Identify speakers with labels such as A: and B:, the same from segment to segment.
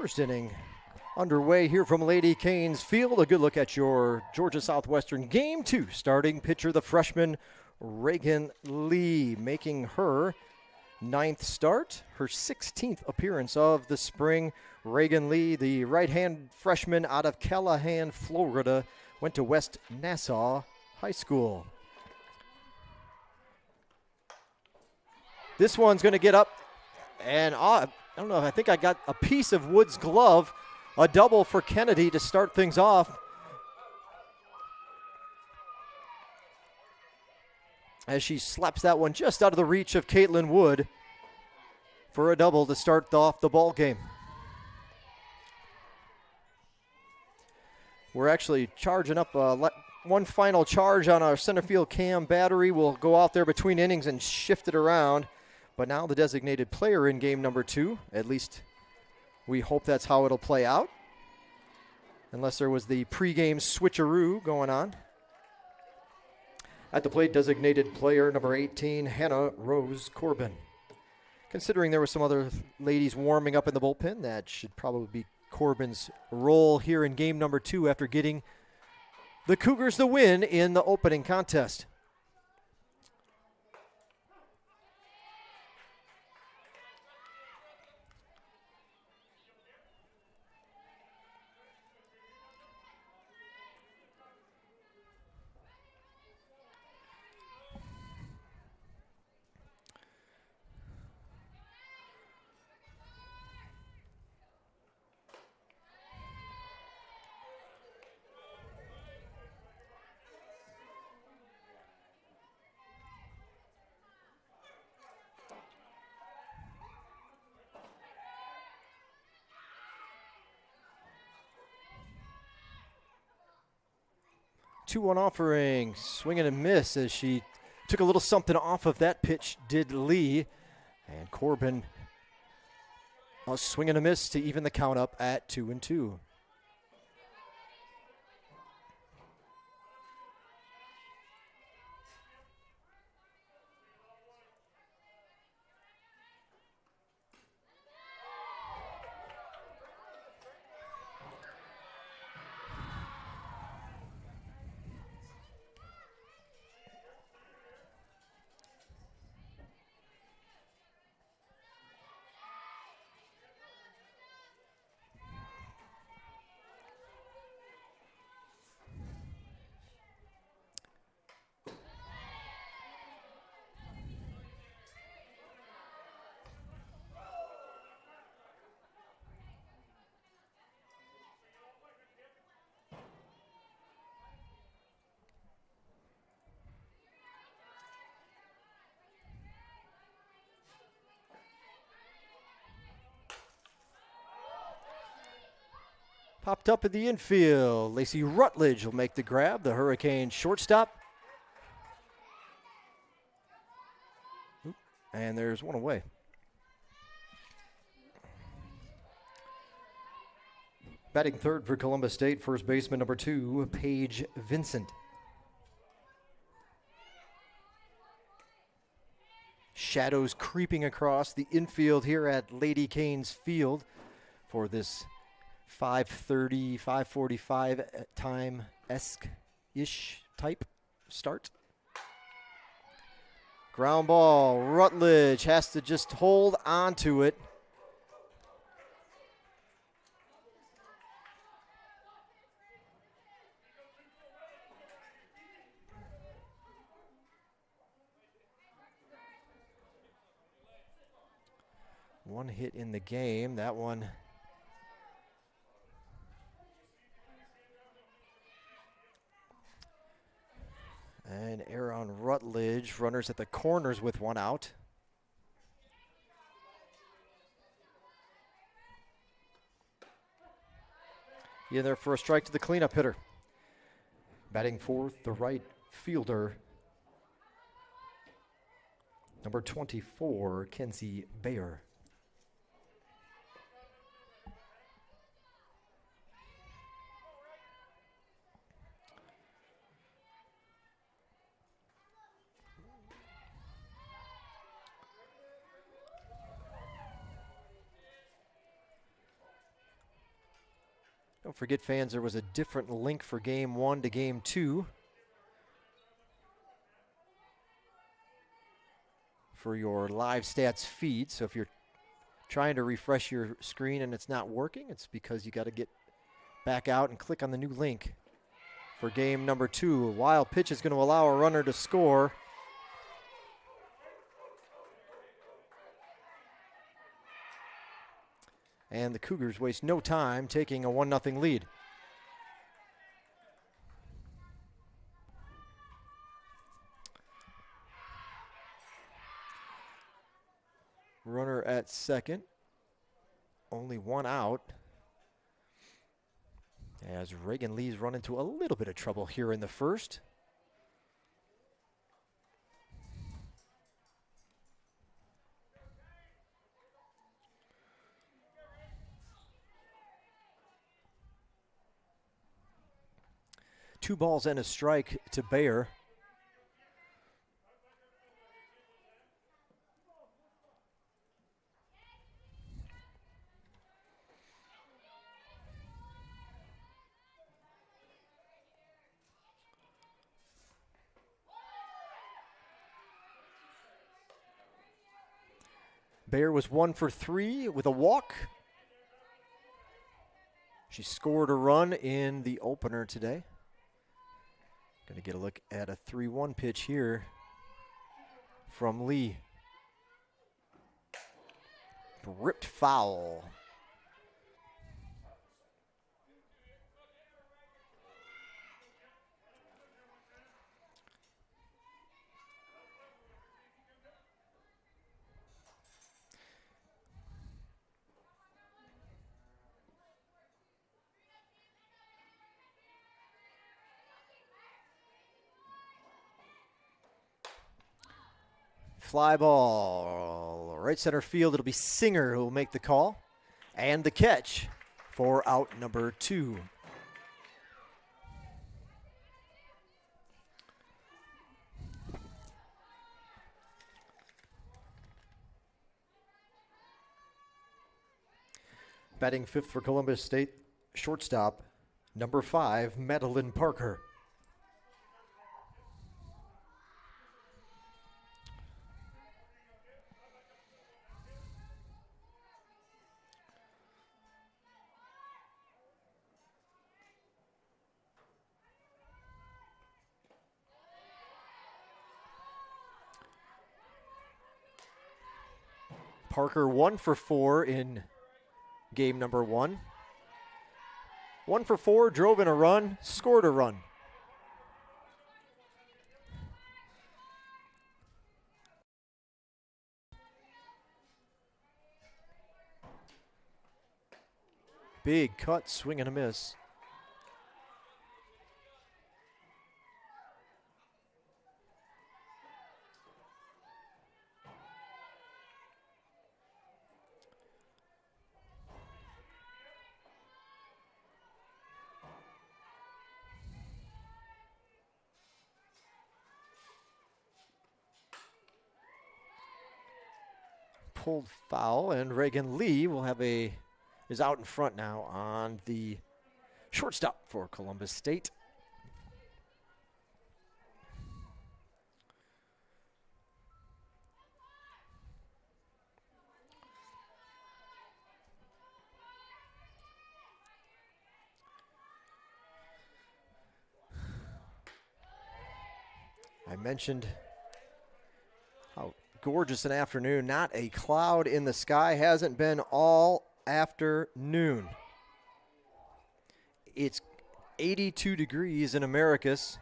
A: First inning underway here from Lady Canes Field. A good look at your Georgia Southwestern Game 2. Starting pitcher, the freshman Reagan Lee, making her 9th start, her 16th appearance of the spring. Reagan Lee, the right-hand freshman out of Callahan, Florida, went to West Nassau High School. This one's going to get up, and I don't know, I think I got a piece of Wood's glove. A double for Kennedy to start things off. As she slaps that one just out of the reach of Caitlin Wood for a double to start off the ball game. We're actually charging up one final charge on our center field cam battery. We'll go out there between innings and shift it around. But now the designated player in game number 2, at least we hope that's how it'll play out, unless there was the pregame switcheroo going on. At the plate, designated player number 18, Hannah Rose Corbin. Considering there were some other ladies warming up in the bullpen, that should probably be Corbin's role here in game number 2 after getting the Cougars the win in the opening contest. Two-one offering, swing and a miss as she took a little something off of that pitch, did Lee. And Corbin, a swing and a miss to even the count up at 2-2. Popped up in the infield. Lacey Rutledge will make the grab, the Hurricane shortstop. And there's one away. Batting third for Columbus State, first baseman number 2, Paige Vincent. Shadows creeping across the infield here at Lady Canes Field for this 5:30, 5:45 time-esque-ish type start. Ground ball. Rutledge has to just hold on to it. One hit in the game. That one and error on Rutledge. Runners at the corners with one out. Yeah, there for a strike to the cleanup hitter. Batting fourth, the right fielder, number 24, Kenzie Bayer. Don't forget, fans, there was a different link for Game 1 to Game 2 for your live stats feed. So if you're trying to refresh your screen and it's not working, it's because you got to get back out and click on the new link for game number 2. A wild pitch is going to allow a runner to score. And the Cougars waste no time taking a 1-0 lead. Runner at second. Only one out. As Reagan Lee's run into a little bit of trouble here in the first. Two balls and a strike to Bayer. Bayer was 1 for 3 with a walk. She scored a run in the opener today. Going to get a look at a 3-1 pitch here from Lee. Ripped foul. Fly ball, right center field. It'll be Singer who will make the call. And the catch for out number 2. Batting 5th for Columbus State, shortstop, number 5, Madeline Parker. Parker 1 for 4 in game number 1. 1 for 4, drove in a run, scored a run. Big cut, swing and a miss. Pulled foul, and Reagan Lee will have is out in front now on the shortstop for Columbus State. I mentioned how gorgeous an afternoon. Not a cloud in the sky. Hasn't been all afternoon. It's 82 degrees in Americus.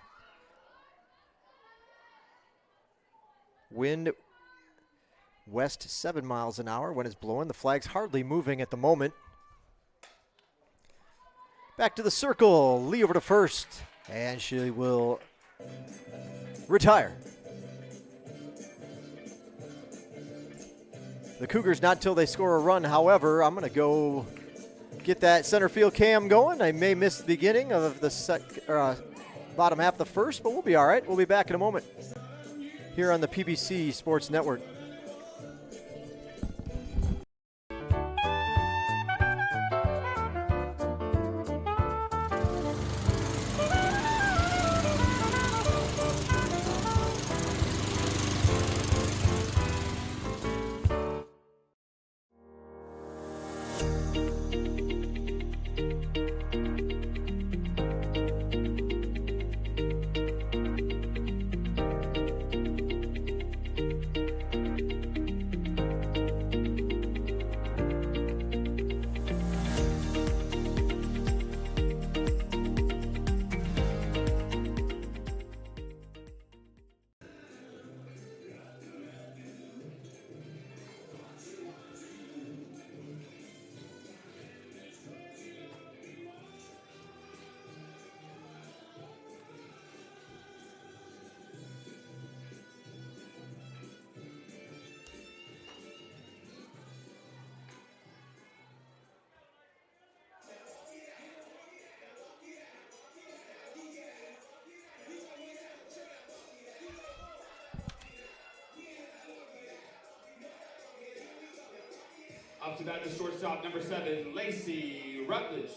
A: Wind west 7 miles an hour when it's blowing. The flag's hardly moving at the moment. Back to the circle. Lee over to first. And she will retire. The Cougars not till they score a run. However, I'm going to go get that center field cam going. I may miss the beginning of the bottom half of the first, but we'll be all right. We'll be back in a moment here on the PBC Sports Network.
B: Up to bat, the shortstop, number 7, Lacey Rutledge.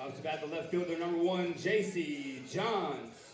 B: Up to bat, the left fielder, number 1, J.C. Johns.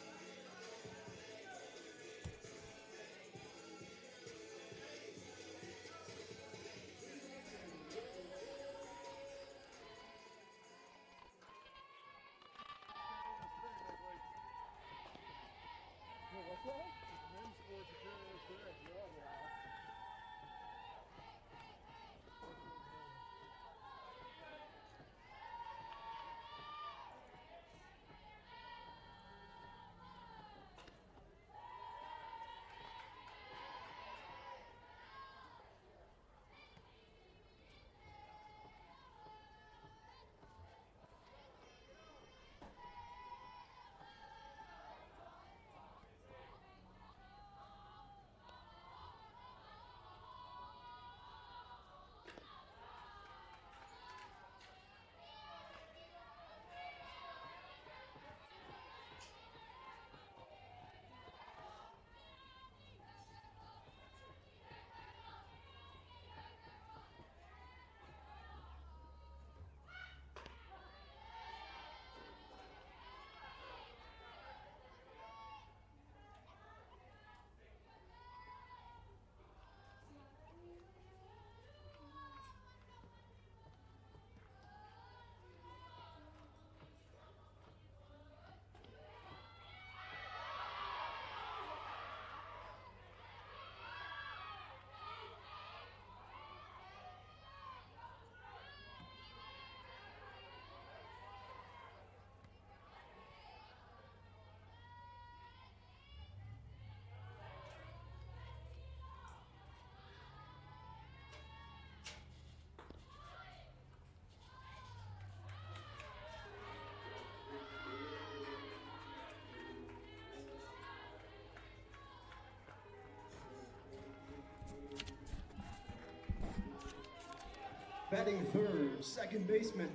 C: Batting third, second baseman,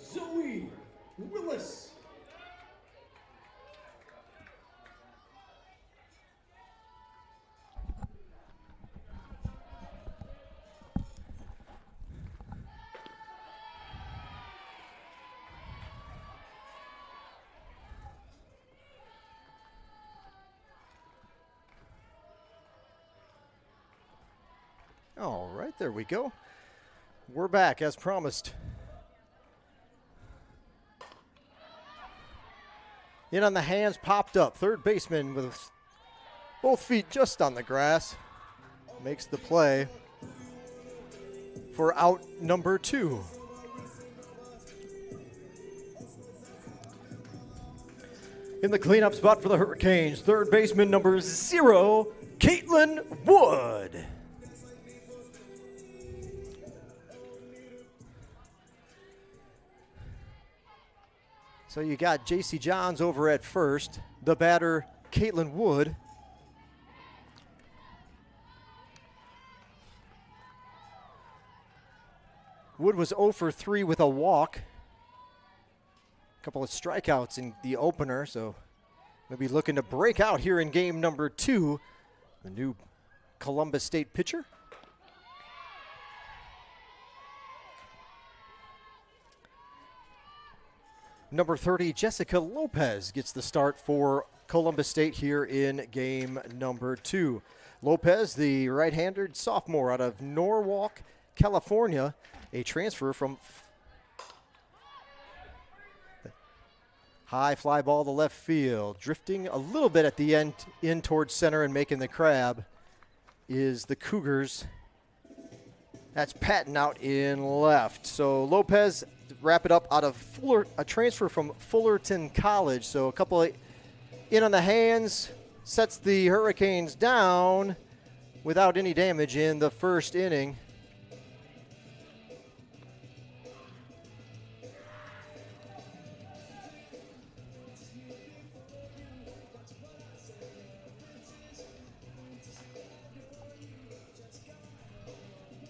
C: Zoe Willis.
A: All right, there we go. We're back as promised. In on the hands, popped up. Third baseman with both feet just on the grass makes the play for out number 2. In the cleanup spot for the Hurricanes, third baseman number 0, Caitlin Wood. So you got J.C. Johns over at first, the batter, Caitlin Wood. Wood was 0 for 3 with a walk. A couple of strikeouts in the opener, so we'll be looking to break out here in game number 2. The new Columbus State pitcher. Number 30, Jessica Lopez gets the start for Columbus State here in game number 2. Lopez, the right-hander sophomore out of Norwalk, California, a transfer from high fly ball to left field. Drifting a little bit at the end in towards center and making the crab is the Cougars. That's Patton out in left. So Lopez, wrap it up out of a transfer from Fullerton College. So a couple of in on the hands, sets the Hurricanes down without any damage in the first inning.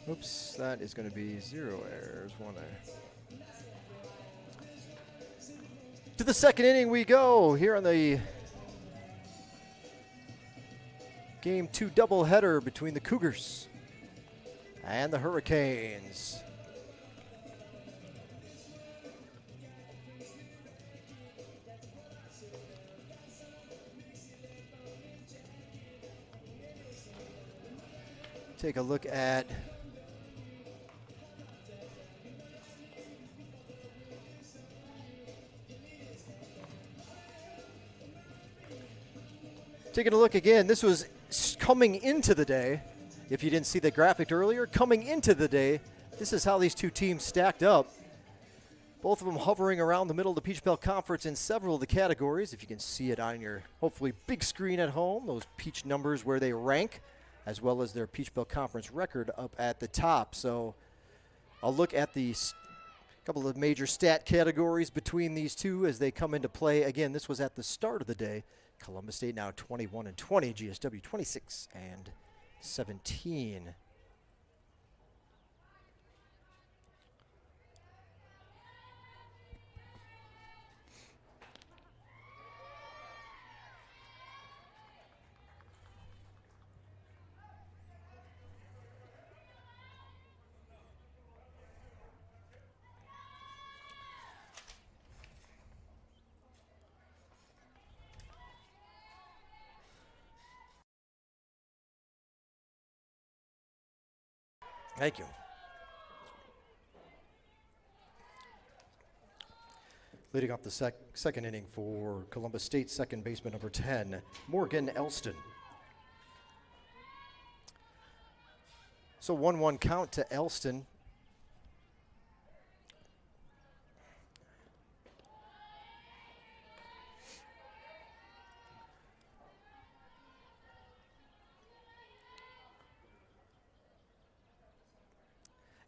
A: Oops, that is going to be 0 errors, 1 error. To the second inning we go here on the Game 2 doubleheader between the Cougars and the Hurricanes. Take a look at taking a look again. This was coming into the day. If you didn't see the graphic earlier, coming into the day, this is how these two teams stacked up. Both of them hovering around the middle of the Peach Belt Conference in several of the categories. If you can see it on your hopefully big screen at home, those Peach numbers where they rank, as well as their Peach Belt Conference record up at the top. So I'll look at the couple of major stat categories between these two as they come into play. Again, this was at the start of the day. Columbus State now 21-20, GSW 26-17. Thank you. Leading off the second inning for Columbus State, second baseman number 10, Morgan Elston. So 1-1 count to Elston.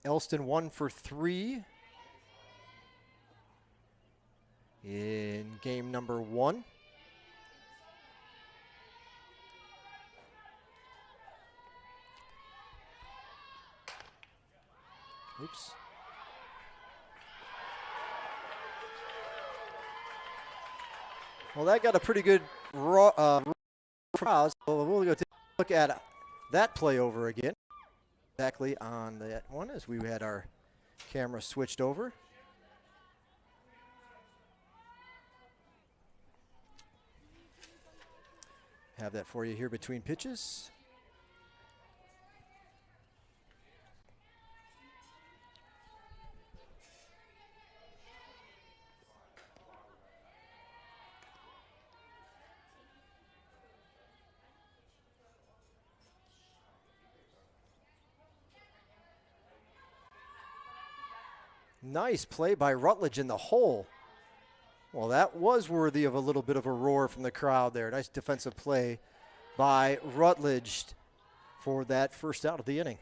A: Elston 1 for 3 in game number 1. Oops. Well, that got a pretty good crowd. So we'll go take a look at that play over again. Exactly on that one as we had our camera switched over. Have that for you here between pitches. Nice play by Rutledge in the hole. Well, that was worthy of a little bit of a roar from the crowd there. Nice defensive play by Rutledge for that first out of the inning.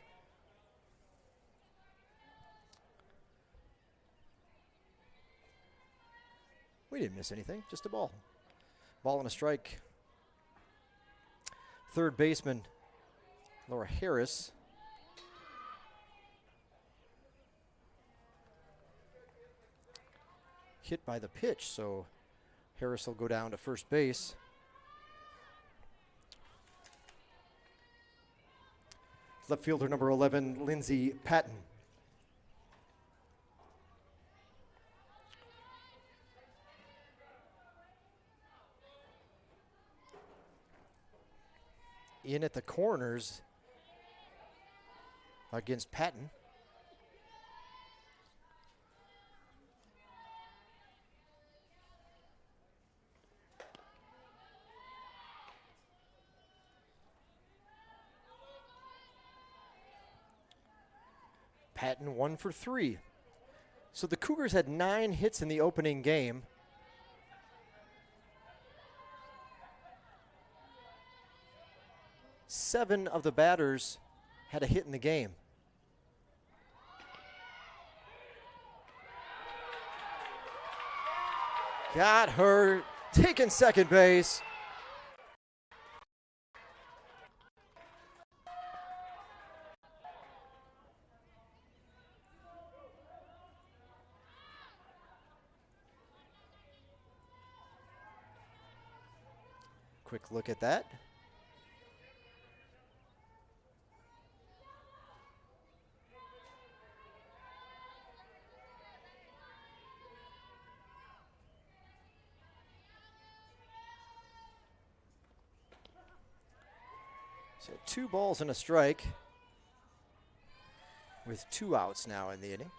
A: We didn't miss anything, just a ball. Ball and a strike. Third baseman, Laura Harris. Hit by the pitch, so Harris will go down to first base. Left fielder number 11, Lindsay Patton. in at the corners against Patton. Patton 1 for 3. So the Cougars had 9 hits in the opening game. Seven of the batters had a hit in the game. Got her, taking second base. Quick look at that. So 2 balls and a strike with 2 outs now in the inning.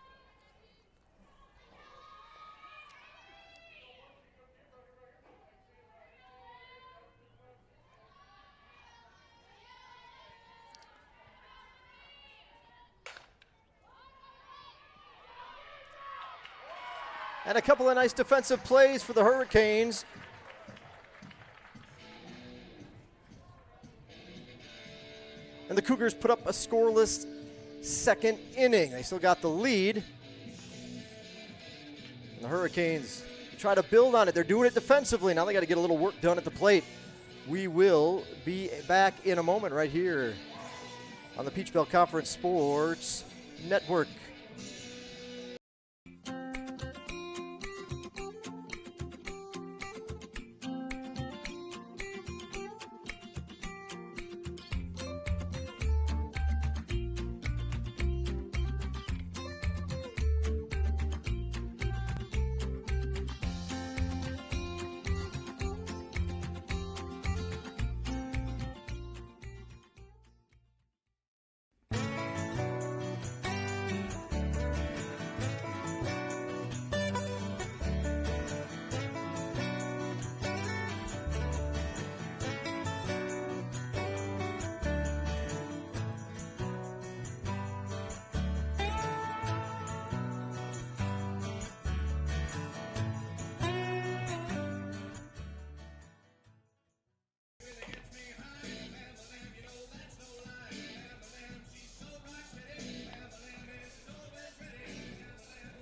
A: And a couple of nice defensive plays for the Hurricanes. And the Cougars put up a scoreless second inning. They still got the lead. And the Hurricanes try to build on it. They're doing it defensively. Now they got to get a little work done at the plate. We will be back in a moment right here on the Peach Belt Conference Sports Network.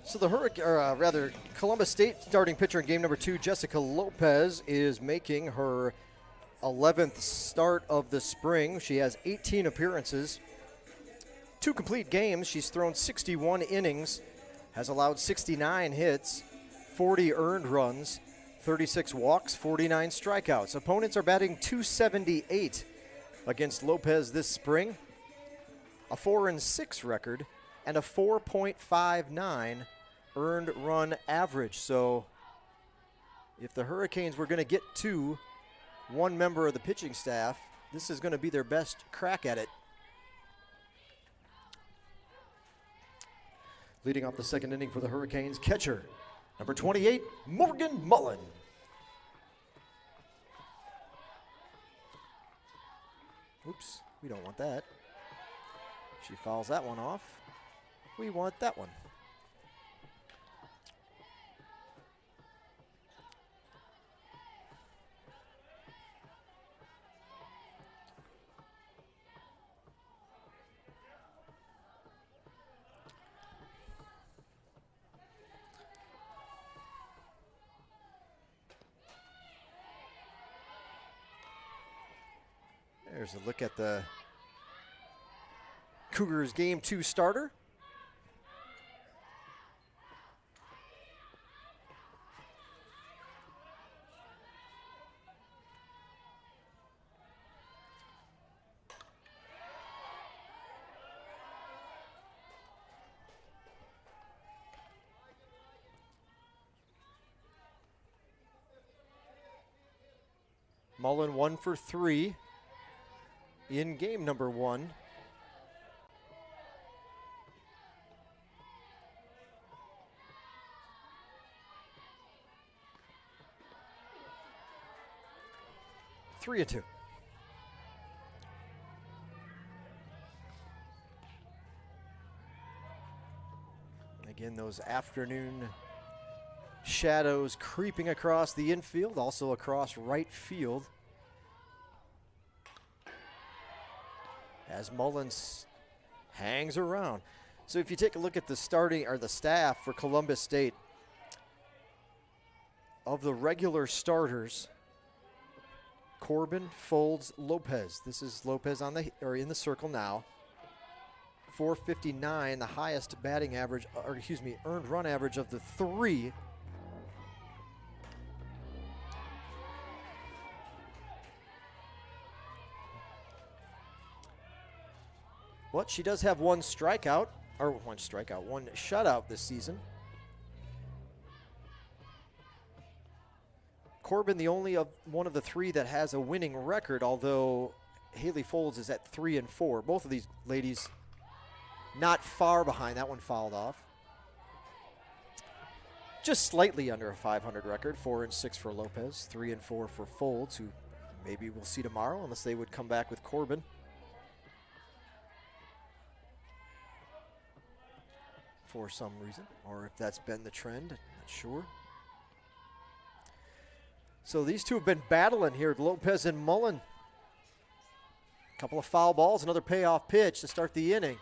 A: So the Columbus State starting pitcher in game number 2, Jessica Lopez, is making her 11th start of the spring. She has 18 appearances, 2 complete games. She's thrown 61 innings, has allowed 69 hits, 40 earned runs, 36 walks, 49 strikeouts. Opponents are batting .278 against Lopez this spring, a 4-6 record, and a 4.59 earned run average. So if the Hurricanes were going to get to one member of the pitching staff, this is going to be their best crack at it. Leading off the second inning for the Hurricanes, catcher number 28, Morgan Mullen. Oops, we don't want that. She fouls that one off. We want that one. There's a look at the Cougars game 2 starter. Mullen 1 for 3. in game number 1. Three and 2. Again, those afternoon shadows creeping across the infield, also across right field. As Mullins hangs around. So if you take a look at the starting or the staff for Columbus State, of the regular starters, Corbin, Folds, Lopez. This is Lopez on the in the circle now. 459, the highest batting average, or excuse me, earned run average of the 3. But she does have one shutout this season. Corbin, the only one of the 3 that has a winning record, although Haley Folds is at 3 and 4. Both of these ladies not far behind. That one fouled off. Just slightly under a 500 record. 4 and 6 for Lopez, 3 and 4 for Folds, who maybe we'll see tomorrow unless they would come back with Corbin. For some reason, or if that's been the trend, not sure. So these two have been battling here, Lopez and Mullen. A couple of foul balls, another payoff pitch to start the inning.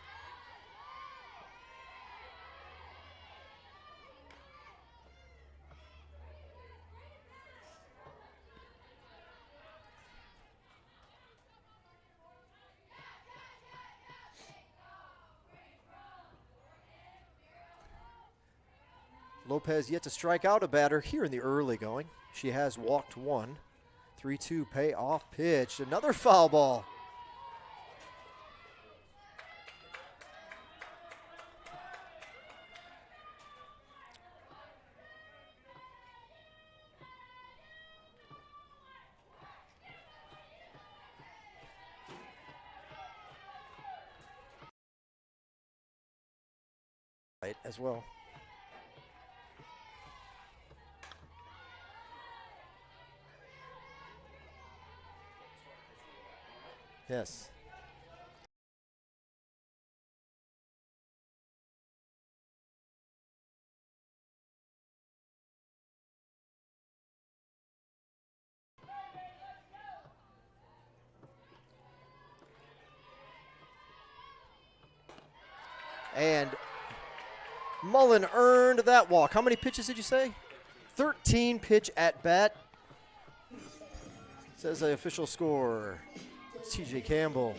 A: Lopez yet to strike out a batter here in the early going. She has walked 1. 3-2 payoff pitch. Another foul ball. Right as well. Yes. And Mullen earned that walk. How many pitches did you say? 13 pitch at bat. Says the official score. TJ Campbell.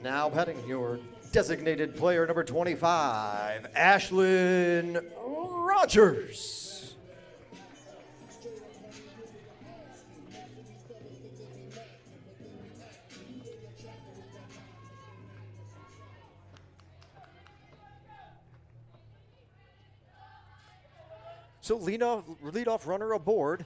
A: Now batting your designated player number 25, Ashlyn Rogers. So leadoff runner aboard.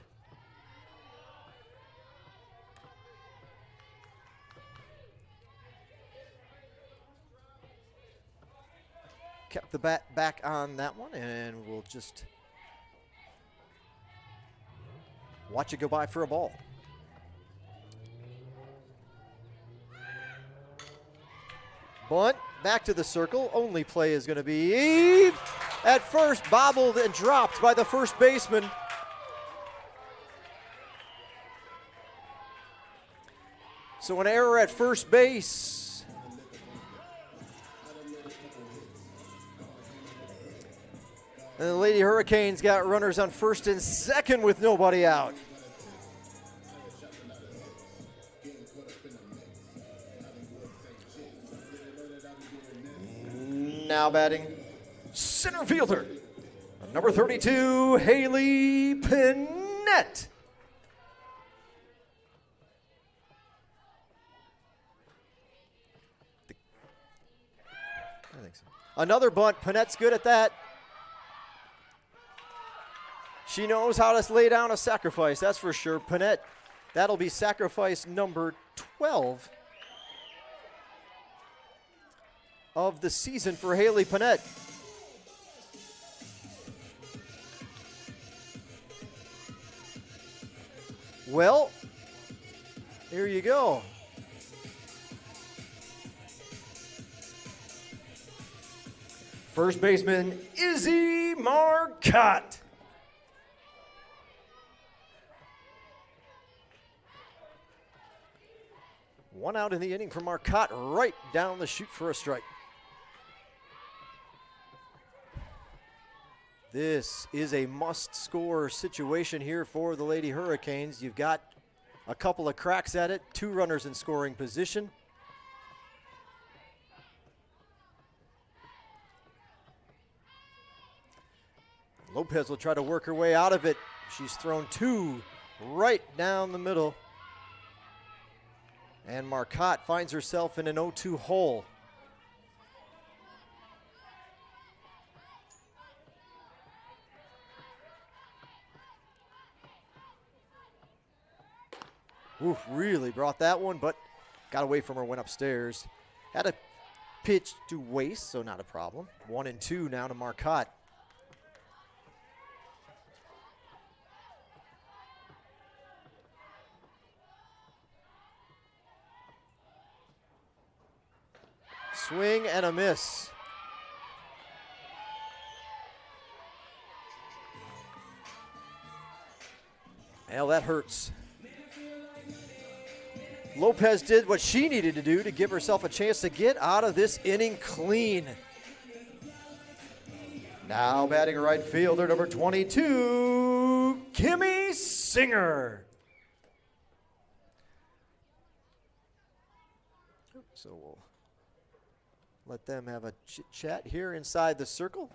A: Kept the bat back on that one, and we'll just watch it go by for a ball. Bunt, back to the circle. Only play is going to be at first, bobbled and dropped by the first baseman. So an error at first base. And the Lady Hurricanes got runners on first and second with nobody out. Now batting, center fielder, number 32, Haley Pinette. think so. Another bunt. Panette's good at that. She knows how to lay down a sacrifice, that's for sure. Panette, that'll be sacrifice number 12 of the season for Haley Panette. Well, here you go. First baseman, Izzy Marcotte. One out in the inning for Marcotte, right down the chute for a strike. This is a must-score situation here for the Lady Hurricanes. You've got a couple of cracks at it, 2 runners in scoring position. Lopez will try to work her way out of it. She's thrown 2 right down the middle. And Marcotte finds herself in an 0-2 hole. Oof, really brought that one, but got away from her, went upstairs. Had a pitch to waste, so not a problem. 1-2 now to Marcotte. Swing and a miss. Well, that hurts. Lopez did what she needed to do to give herself a chance to get out of this inning clean. Now batting right fielder, number 22, Kimmy Singer. So we'll let them have a chit-chat here inside the circle.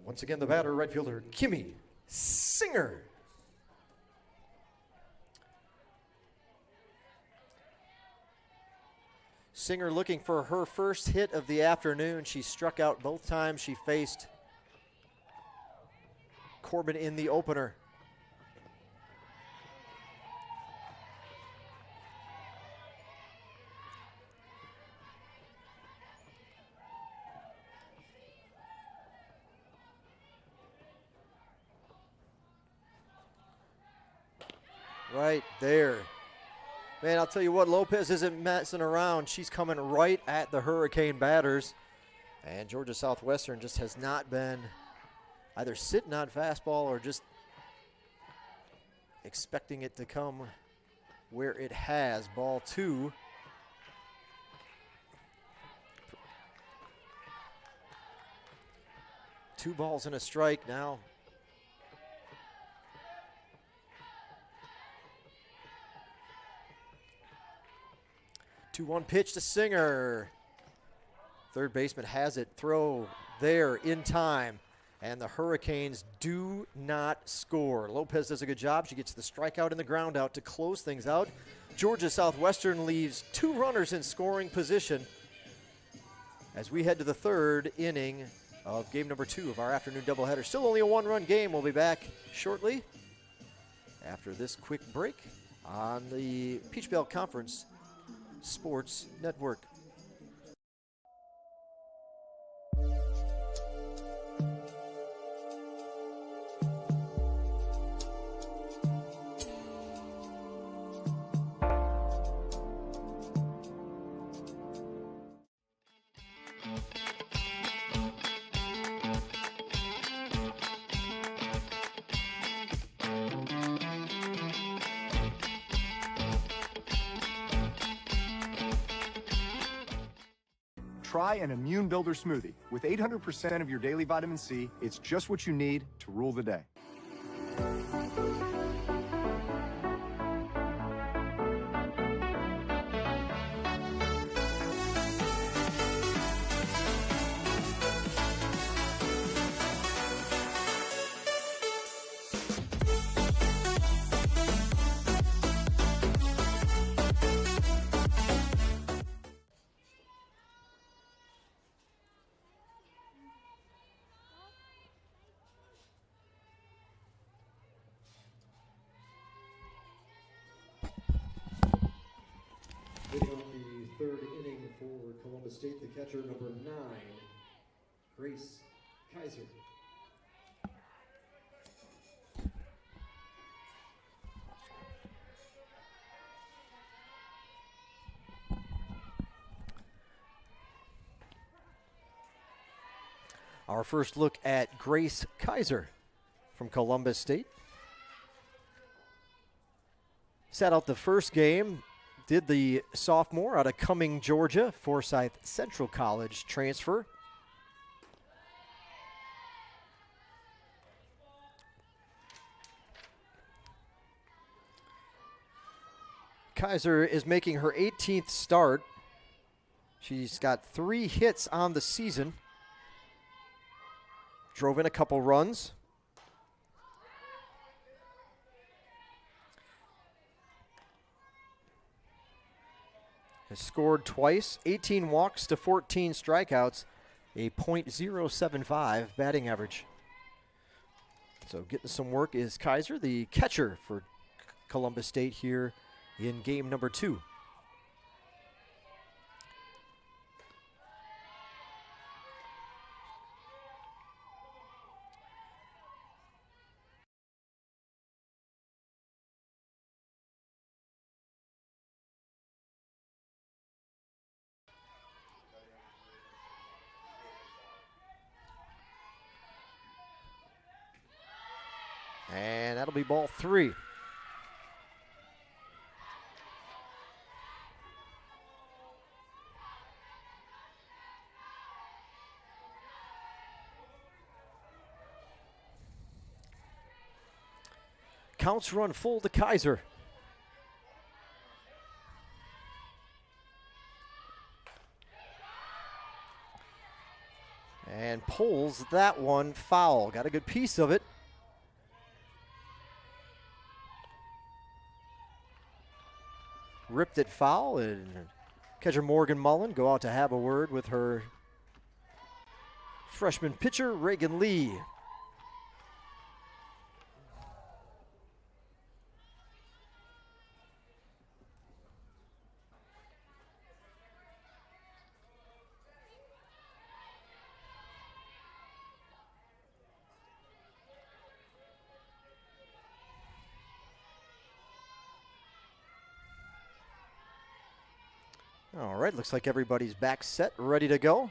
A: Once again, the batter, right fielder, Kimmy Singer. Singer looking for her first hit of the afternoon. She struck out both times she faced Corbin in the opener. Right there. Man, I'll tell you what, Lopez isn't messing around. She's coming right at the Hurricane batters. And Georgia Southwestern just has not been either sitting on fastball or just expecting it to come where it has. Ball 2. Two balls and a strike now. One pitch to Singer. Third baseman has it. Throw there in time. And the Hurricanes do not score. Lopez does a good job. She gets the strikeout and the ground out to close things out. Georgia Southwestern leaves 2 runners in scoring position as we head to the 3rd inning of game number 2 of our afternoon doubleheader. Still only a 1-run game. We'll be back shortly after this quick break on the Peach Belt Conference Sports Network.
D: Try an Immune Builder smoothie. With 800% of your daily vitamin C, it's just what you need to rule the day.
C: Columbus State, the catcher, number 9, Grace Kaiser.
A: Our first look at Grace Kaiser from Columbus State. Sat out the first game, did the sophomore out of Cumming, Georgia, Forsyth Central College transfer. Kaiser is making her 18th start. She's got 3 hits on the season. Drove in a couple runs. Has scored twice, 18 walks to 14 strikeouts, a .075 batting average. So getting some work is Kaiser, the catcher for Columbus State here in game number 2. And that'll be ball 3. Counts run full to Kaiser. And pulls that one foul. Got a good piece of it. Ripped it foul, and catcher Morgan Mullen go out to have a word with her freshman pitcher, Reagan Lee. All right, looks like everybody's back set, ready to go.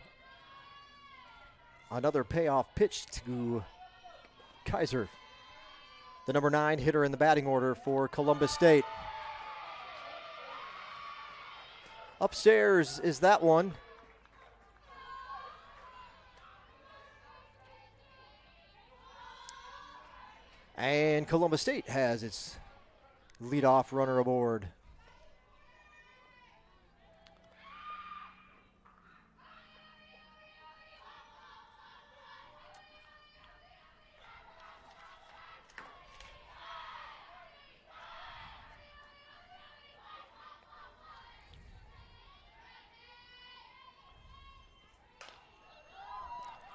A: Another payoff pitch to Kaiser, the number 9 hitter in the batting order for Columbus State. Upstairs is that one. And Columbus State has its leadoff runner aboard.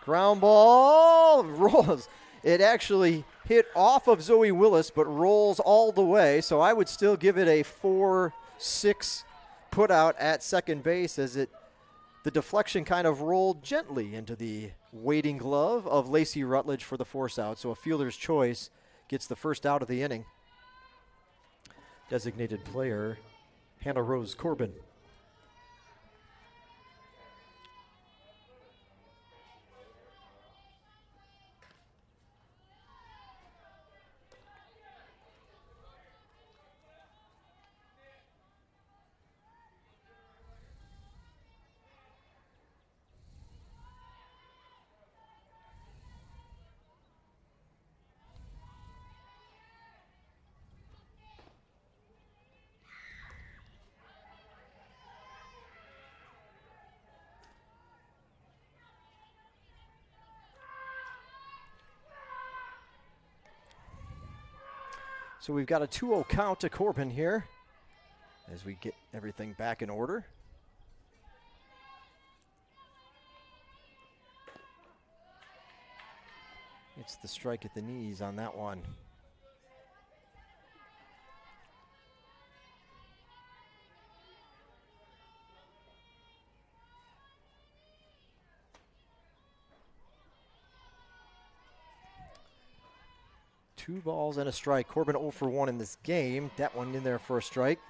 A: Ground ball rolls. It actually hit off of Zoe Willis, but rolls all the way. So I would still give it a 4-6 put out at second base, as the deflection kind of rolled gently into the waiting glove of Lacey Rutledge for the force out. So a fielder's choice gets the first out of the inning. Designated player, Hannah Rose Corbin. So we've got a 2-0 count to Corbin here as we get everything back in order. It's the strike at the knees on that one. 2 balls and a strike. Corbin 0 for 1 in this game. That one in there for a strike.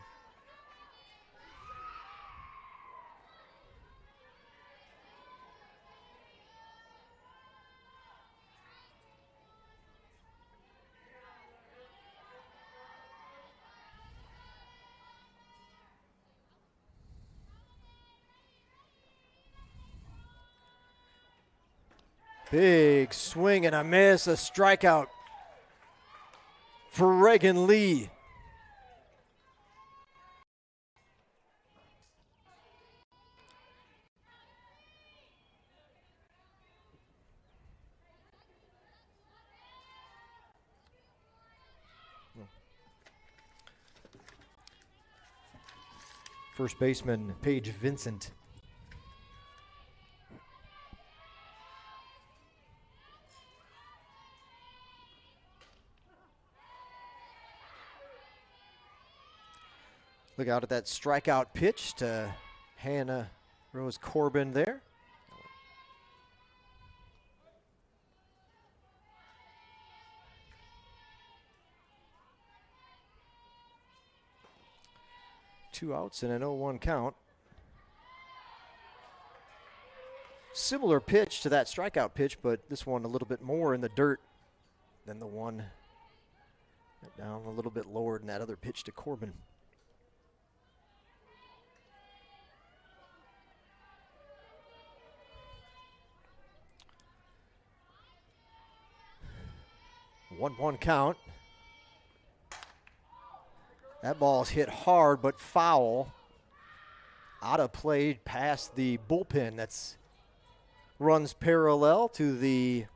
A: Big swing and a miss, a strikeout for Reagan Lee. First baseman Paige Vincent. Look out at that strikeout pitch to Hannah Rose Corbin there. Two outs and an 0-1 count. Similar pitch to that strikeout pitch, but this one a little bit more in the dirt than the one down a little bit lower than that other pitch to Corbin. One count. That ball's hit hard but foul. Out of play past the bullpen. That's runs parallel to the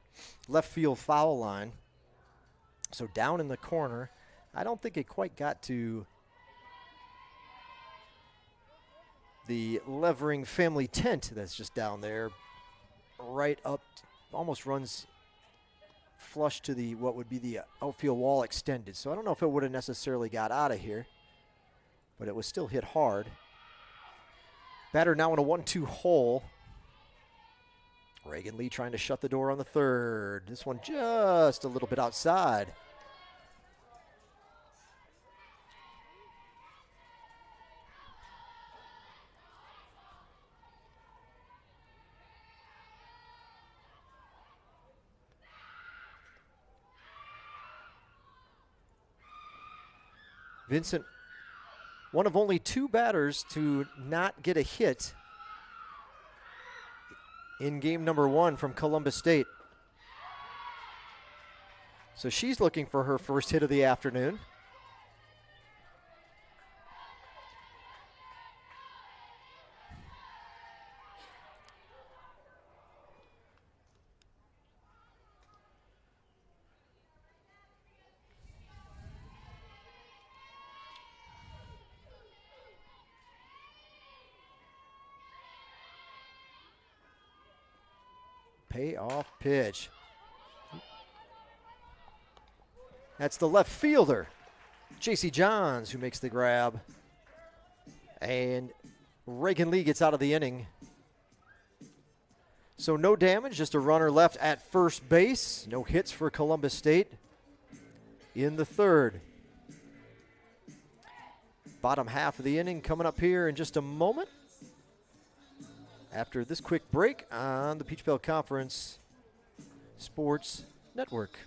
A: left field foul line. So down in the corner. I don't think it quite got to the Levering family tent that's just down there. Right up, almost runs flush to the what would be the outfield wall extended. So I don't know if it would have necessarily got out of here, but it was still hit hard. Batter now in a 1-2 hole. Reagan Lee trying to shut the door on the third. This one just a little bit outside. Vincent, one of only 2 batters to not get a hit in game number 1 from Columbus State. So she's looking for her first hit of the afternoon. Payoff pitch. That's the left fielder, J.C. Johns, who makes the grab. And Reagan Lee gets out of the inning. So no damage, just a runner left at first base. No hits for Columbus State in the third. Bottom half of the inning coming up here in just a moment. After this quick break on the Peach Belt Conference Sports Network.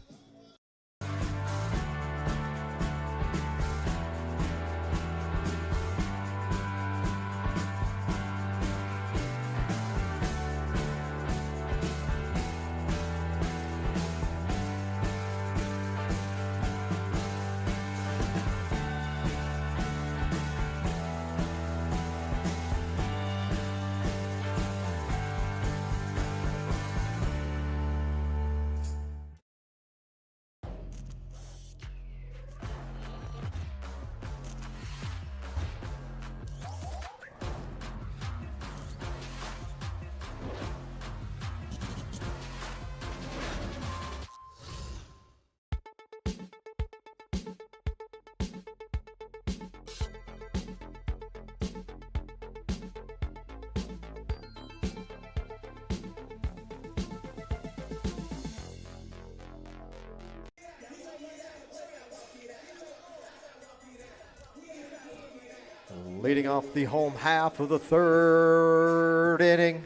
A: Leading off the home half of the third inning,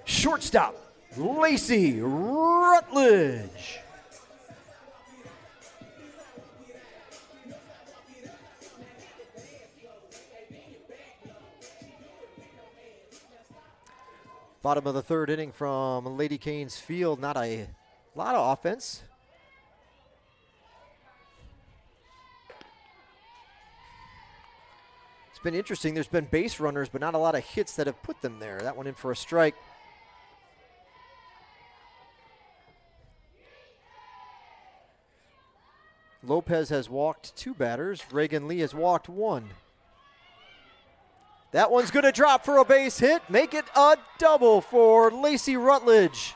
A: shortstop, Lacey Rutledge. Bottom of the third inning from Lady Canes Field. Not a lot of offense. It's been interesting. There's been base runners, but not a lot of hits that have put them there. That one in for a strike. Lopez has walked 2 batters. Reagan Lee has walked 1. That one's going to drop for a base hit. Make it a double for Lacey Rutledge.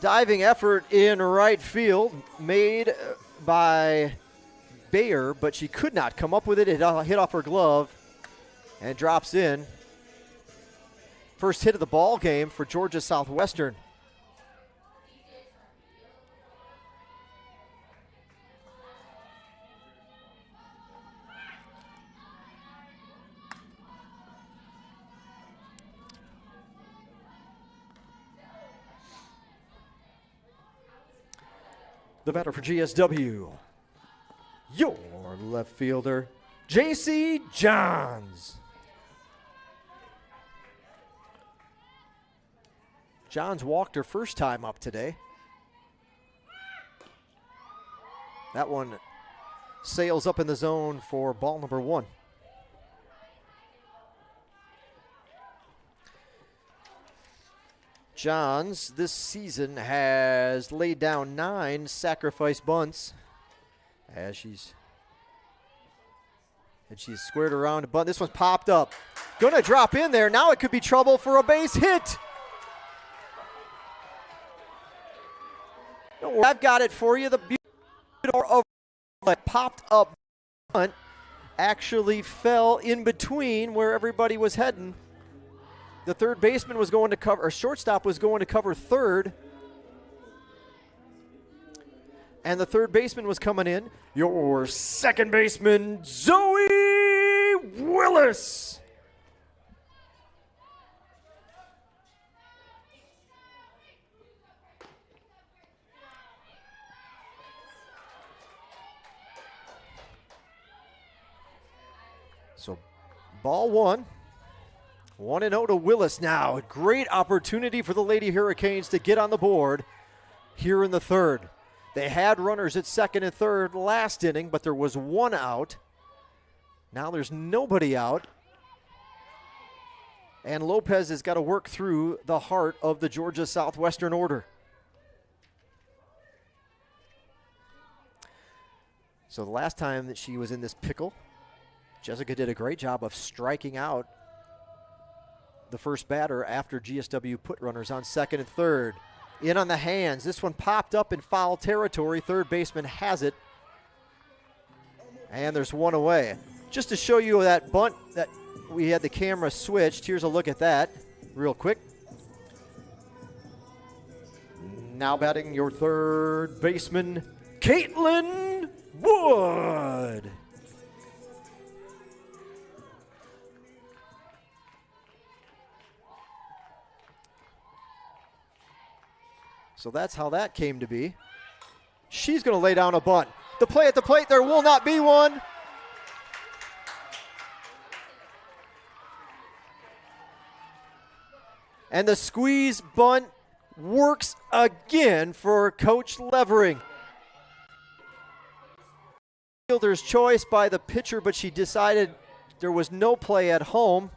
A: Diving effort in right field made by Bayer, but she could not come up with it. It hit off her glove and drops in. First hit of the ball game for Georgia Southwestern. The batter for GSW, your left fielder, J.C. Johns. Johns walked her first time up today. That one sails up in the zone for ball number 1. Johns this season has laid down 9 sacrifice bunts as she's squared around a bunt. This one's popped up. Gonna drop in there. Now it could be trouble for a base hit. Don't worry, I've got it for you. The beautiful popped up bunt actually fell in between where everybody was heading. The third baseman was going to cover, or shortstop was going to cover third. And the third baseman was coming in. Your second baseman, Zoe Willis. So, ball 1. 1-0 to Willis now. A great opportunity for the Lady Hurricanes to get on the board here in the third. They had runners at second and third last inning, but there was 1 out. Now there's nobody out. And Lopez has got to work through the heart of the Georgia Southwestern order. So the last time that she was in this pickle, Jessica did a great job of striking out the first batter after GSW put runners on second and third. In on the hands. This one popped up in foul territory. Third baseman has it. And there's 1 away. Just to show you that bunt that we had the camera switched, here's a look at that real quick. Now batting your third baseman, Caitlin Wood. So that's how that came to be. She's going to lay down a bunt. The play at the plate, there will not be one. And the squeeze bunt works again for Coach Levering. Fielder's choice by the pitcher, but she decided there was no play at home.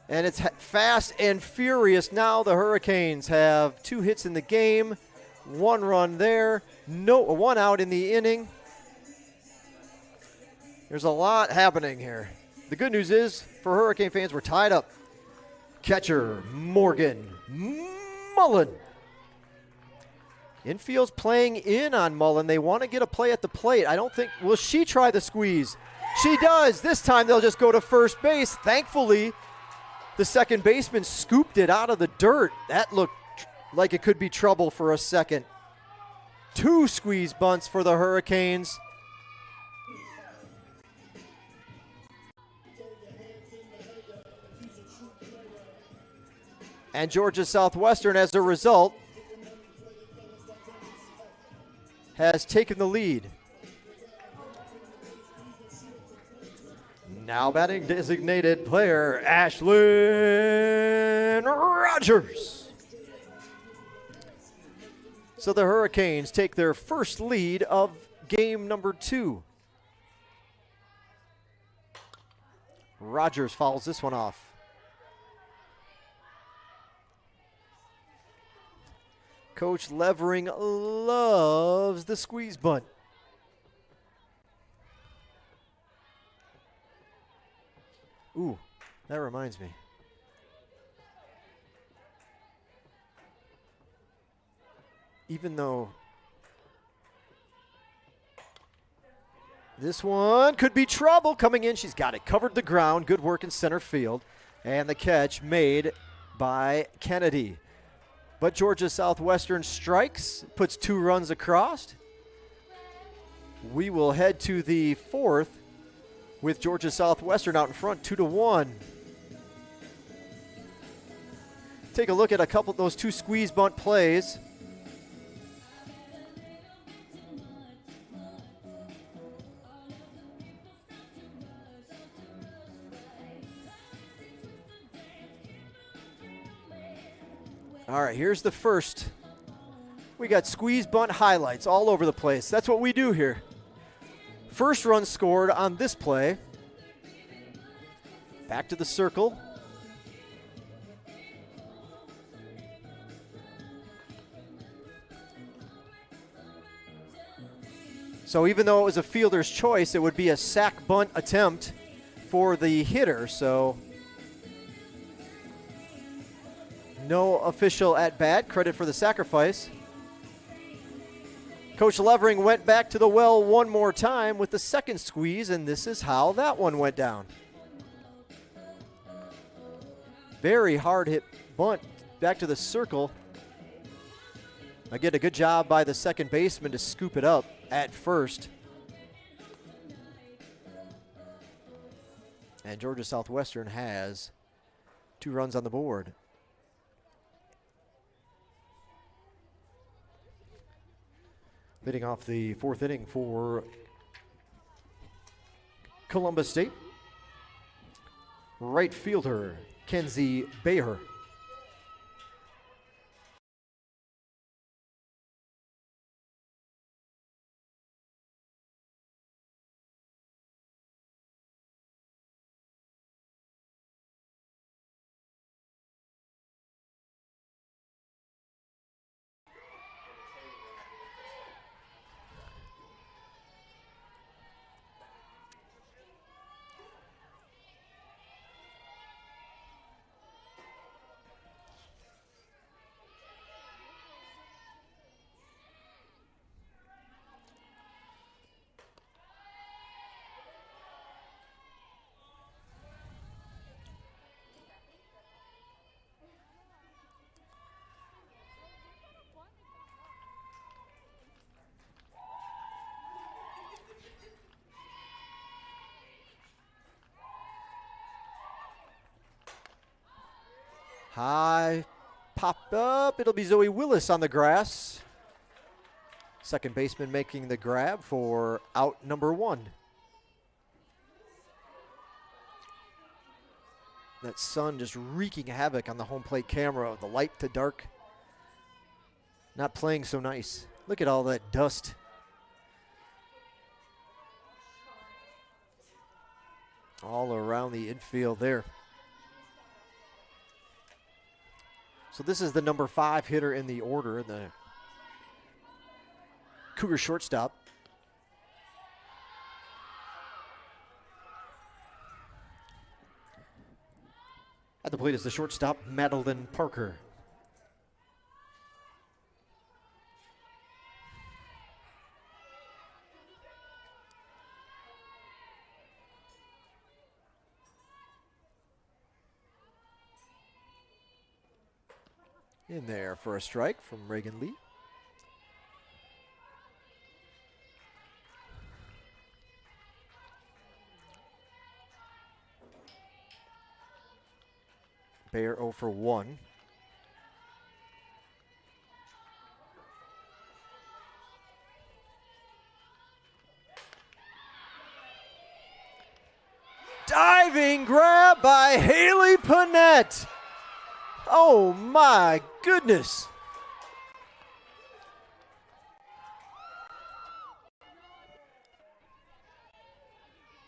A: And it's fast and furious now. The Hurricanes have 2 hits in the game, 1 run there, 1 out in the inning. There's a lot happening here. The good news is, for Hurricane fans, we're tied up. Catcher Morgan Mullen. Infield's playing in on Mullen. They want to get a play at the plate. I don't think, will she try the squeeze? She does. This time they'll just go to first base. Thankfully, The second baseman scooped it out of the dirt. That looked like it could be trouble for a second. 2 squeeze bunts for the Hurricanes. And Georgia Southwestern, as a result, has taken the lead. Now batting designated player, Ashlyn Rogers. So the Hurricanes take their first lead of game number 2. Rogers fouls this one off. Coach Levering loves the squeeze bunt. Ooh, that reminds me. Even though this one could be trouble coming in, she's got it, covered the ground. Good work in center field. And the catch made by Kennedy. But Georgia Southwestern strikes, puts 2 runs across. We will head to the 4th with Georgia Southwestern out in front, 2-1. Take a look at a couple of those 2 squeeze bunt plays. All right, here's the first. We got squeeze bunt highlights all over the place. That's what we do here. First run scored on this play. Back to the circle. So even though it was a fielder's choice, it would be a sac bunt attempt for the hitter. So no official at bat. Credit for the sacrifice. Coach Levering went back to the well one more time with the second squeeze, and this is how that one went down. Very hard hit bunt back to the circle. Again, a good job by the second baseman to scoop it up at first. And Georgia Southwestern has 2 runs on the board. Leading off the 4th inning for Columbus State, right fielder Kenzie Bayer. High pop up. It'll be Zoe Willis on the grass. Second baseman making the grab for out number 1. That sun just wreaking havoc on the home plate camera. The light to dark. Not playing so nice. Look at all that dust. All around the infield there. So this is the number 5 hitter in the order, the Cougar shortstop. At the plate is the shortstop, Madeline Parker. In there for a strike from Reagan Lee. Bayer 0 for 1. Diving grab by Haley Panett. Oh my goodness.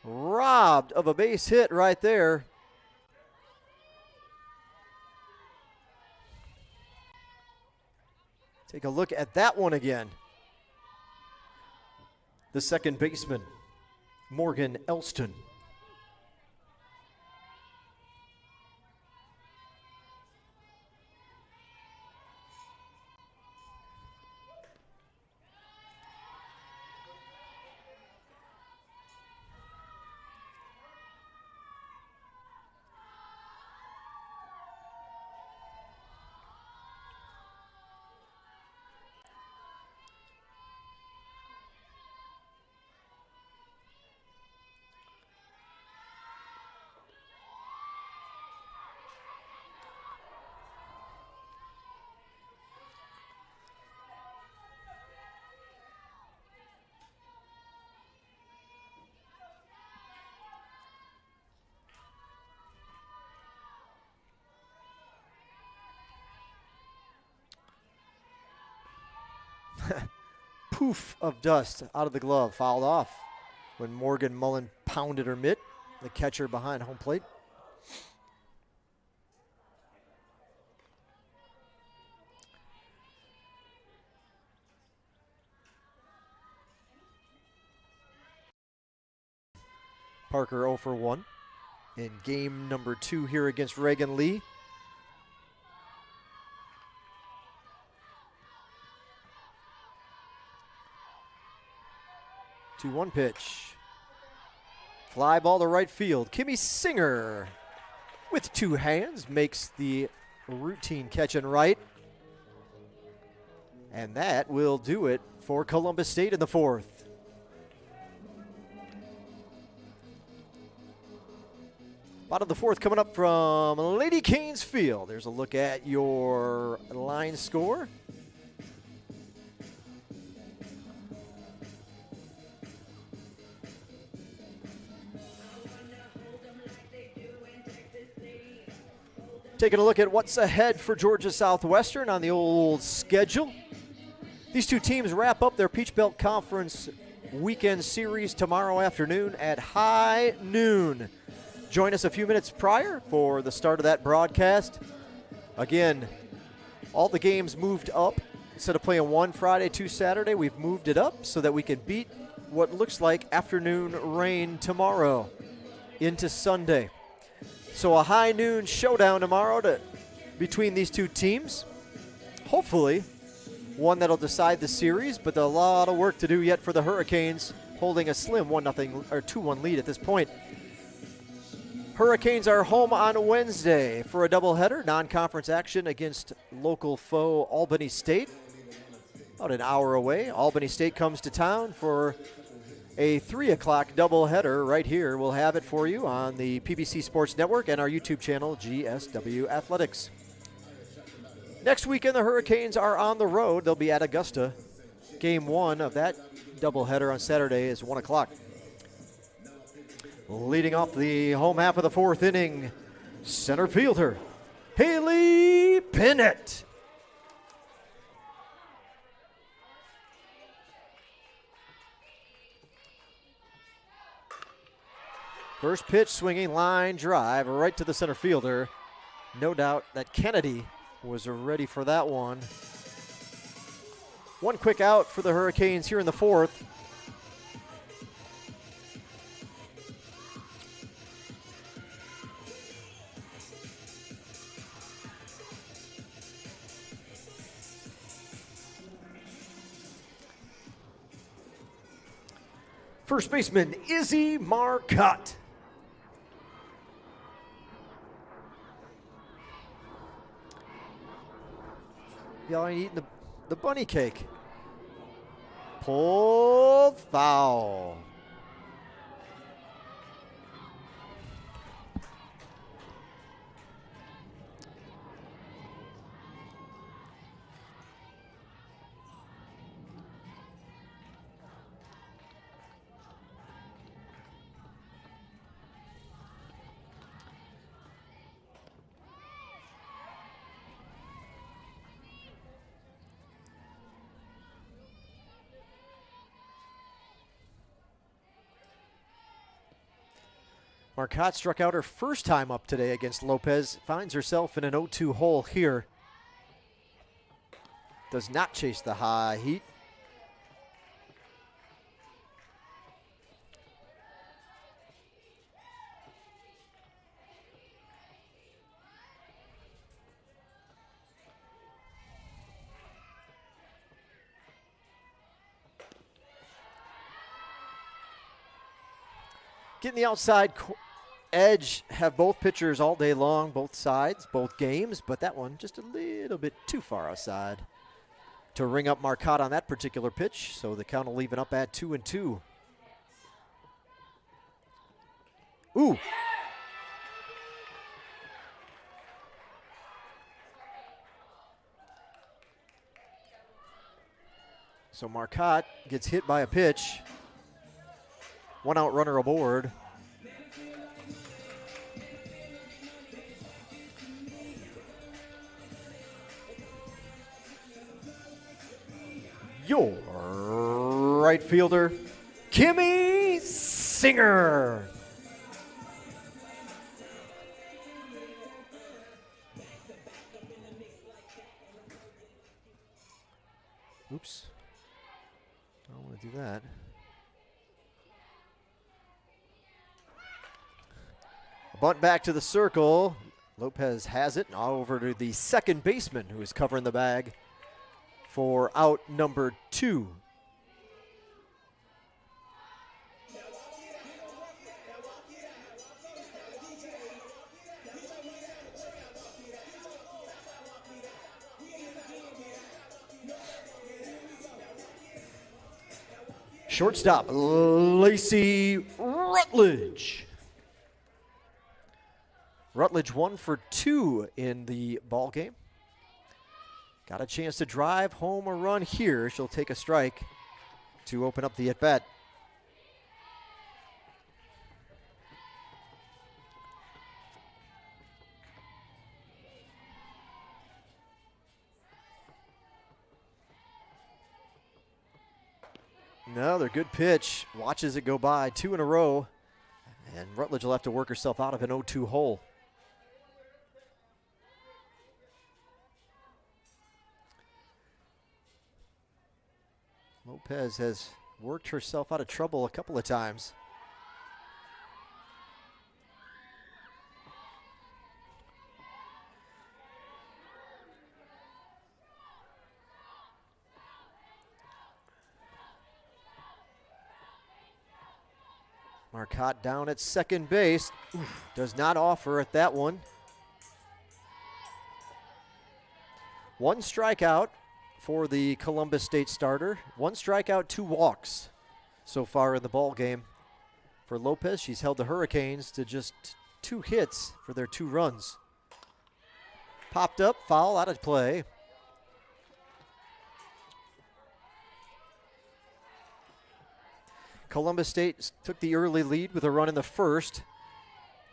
A: Robbed of a base hit right there. Take a look at that one again. The second baseman, Morgan Elston. Poof of dust out of the glove, fouled off when Morgan Mullen pounded her mitt, the catcher behind home plate. Parker 0 for 1 in game number 2 here against Reagan Lee. 2-1 pitch. Fly ball to right field. Kimmy Singer with 2 hands makes the routine catch and right. And that will do it for Columbus State in the 4th. Bottom of the 4th coming up from Lady Canes Field. There's a look at your line score. Taking a look at what's ahead for Georgia Southwestern on the old schedule. These two teams wrap up their Peach Belt Conference weekend series tomorrow afternoon at high noon. Join us a few minutes prior for the start of that broadcast. Again, all the games moved up. Instead of playing one Friday, 2 Saturday, we've moved it up so that we can beat what looks like afternoon rain tomorrow into Sunday. So a high noon showdown tomorrow between these two teams. Hopefully, one that'll decide the series, but a lot of work to do yet for the Hurricanes, holding a slim 1-0 or 2-1 lead at this point. Hurricanes are home on Wednesday for a doubleheader, non-conference action against local foe Albany State. About an hour away, Albany State comes to town for a 3 o'clock doubleheader right here. We'll have it for you on the PBC Sports Network and our YouTube channel, GSW Athletics. Next weekend, the Hurricanes are on the road. They'll be at Augusta. Game 1 of that doubleheader on Saturday is 1 o'clock. Leading off the home half of the 4th inning, center fielder, Haley Panett. First pitch, swinging line drive right to the center fielder. No doubt that Kennedy was ready for that one. One quick out for the Hurricanes here in the 4th. First baseman, Izzy Marcotte. Y'all ain't eating the bunny cake. Pulled foul. Marcotte struck out her first time up today against Lopez. Finds herself in an 0-2 hole here. Does not chase the high heat. Getting the outside edge, have both pitchers all day long, both sides, both games, but that one just a little bit too far outside to ring up Marcotte on that particular pitch, so the count will leave it up at 2-2. Ooh. So Marcotte gets hit by a pitch. One out runner aboard. Your right fielder, Kimmy Singer. Oops. I don't want to do that. A bunt back to the circle. Lopez has it. Now over to the second baseman who is covering the bag for out number 2. Shortstop, Lacey Rutledge. Rutledge 1 for 2 in the ball game. Got a chance to drive home a run here. She'll take a strike to open up the at-bat. Another good pitch. Watches it go by. 2 in a row. And Rutledge will have to work herself out of an 0-2 hole. Lopez has worked herself out of trouble a couple of times. Marcotte down at second base. Oof, does not offer at that one. 1 strikeout for the Columbus State starter. 1 strikeout, 2 walks so far in the ball game. For Lopez, she's held the Hurricanes to just 2 hits for their 2 runs. Popped up, foul, out of play. Columbus State took the early lead with a run in the first.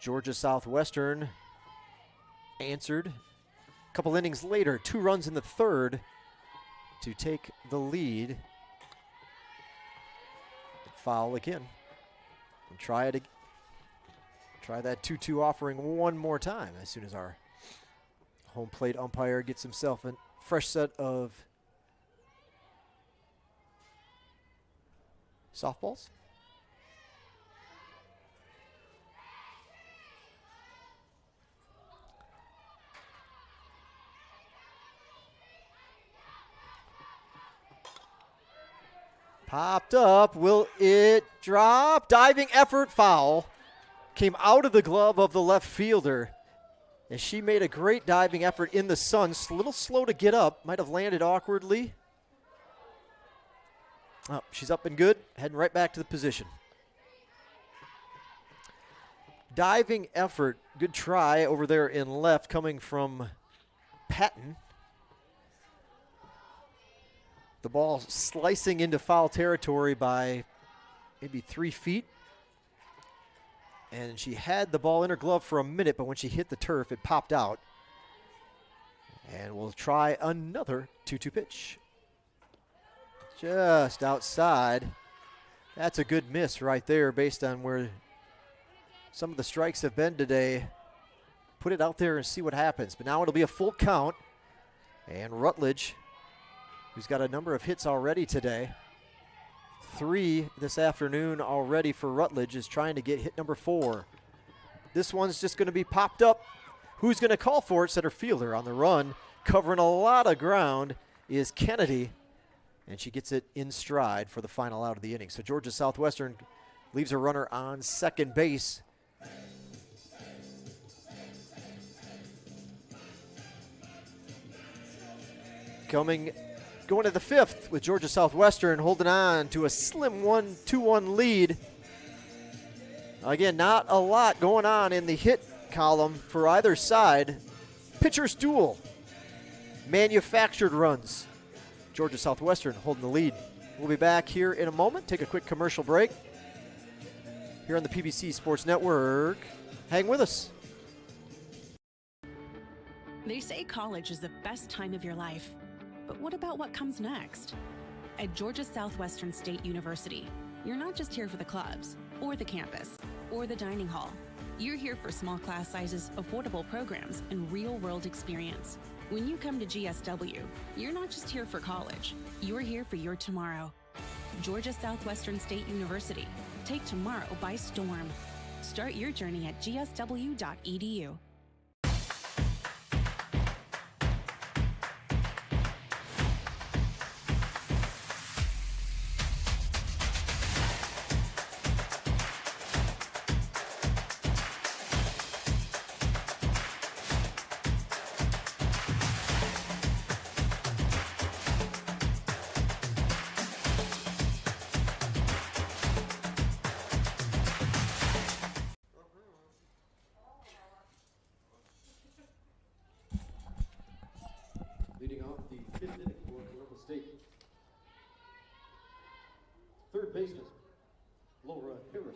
A: Georgia Southwestern answered a couple innings later, 2 runs in the third to take the lead. Foul again. And try that 2-2 offering one more time as soon as our home plate umpire gets himself a fresh set of softballs. Popped up. Will it drop? Diving effort, foul. Came out of the glove of the left fielder. And she made a great diving effort in the sun. A little slow to get up. Might have landed awkwardly. Oh, she's up and good. Heading right back to the position. Diving effort. Good try over there in left coming from Patton. The ball slicing into foul territory by maybe 3 feet. And she had the ball in her glove for a minute, but when she hit the turf, it popped out. And we'll try another 2-2 pitch. Just outside. That's a good miss right there based on where some of the strikes have been today. Put it out there and see what happens. But now it'll be a full count. And Rutledge, who's got a number of hits already today, 3 this afternoon already for Rutledge, is trying to get hit number 4. This one's just going to be popped up. Who's going to call for it? Center fielder on the run, covering a lot of ground, is Kennedy. And she gets it in stride for the final out of the inning. So Georgia Southwestern leaves a runner on second base. Going to the 5th with Georgia Southwestern holding on to a slim 2-1 lead. Again, not a lot going on in the hit column for either side. Pitchers duel. Manufactured runs. Georgia Southwestern holding the lead. We'll be back here in a moment. Take a quick commercial break here on the PBC Sports Network. Hang with us.
E: They say college is the best time of your life. But what about what comes next? At Georgia Southwestern State University, you're not just here for the clubs, or the campus, or the dining hall. You're here for small class sizes, affordable programs, and real-world experience. When you come to GSW, you're not just here for college. You're here for your tomorrow. Georgia Southwestern State University. Take tomorrow by storm. Start your journey at gsw.edu.
C: Leading off the 5th inning for Columbus State. Third baseman, Laura Harris.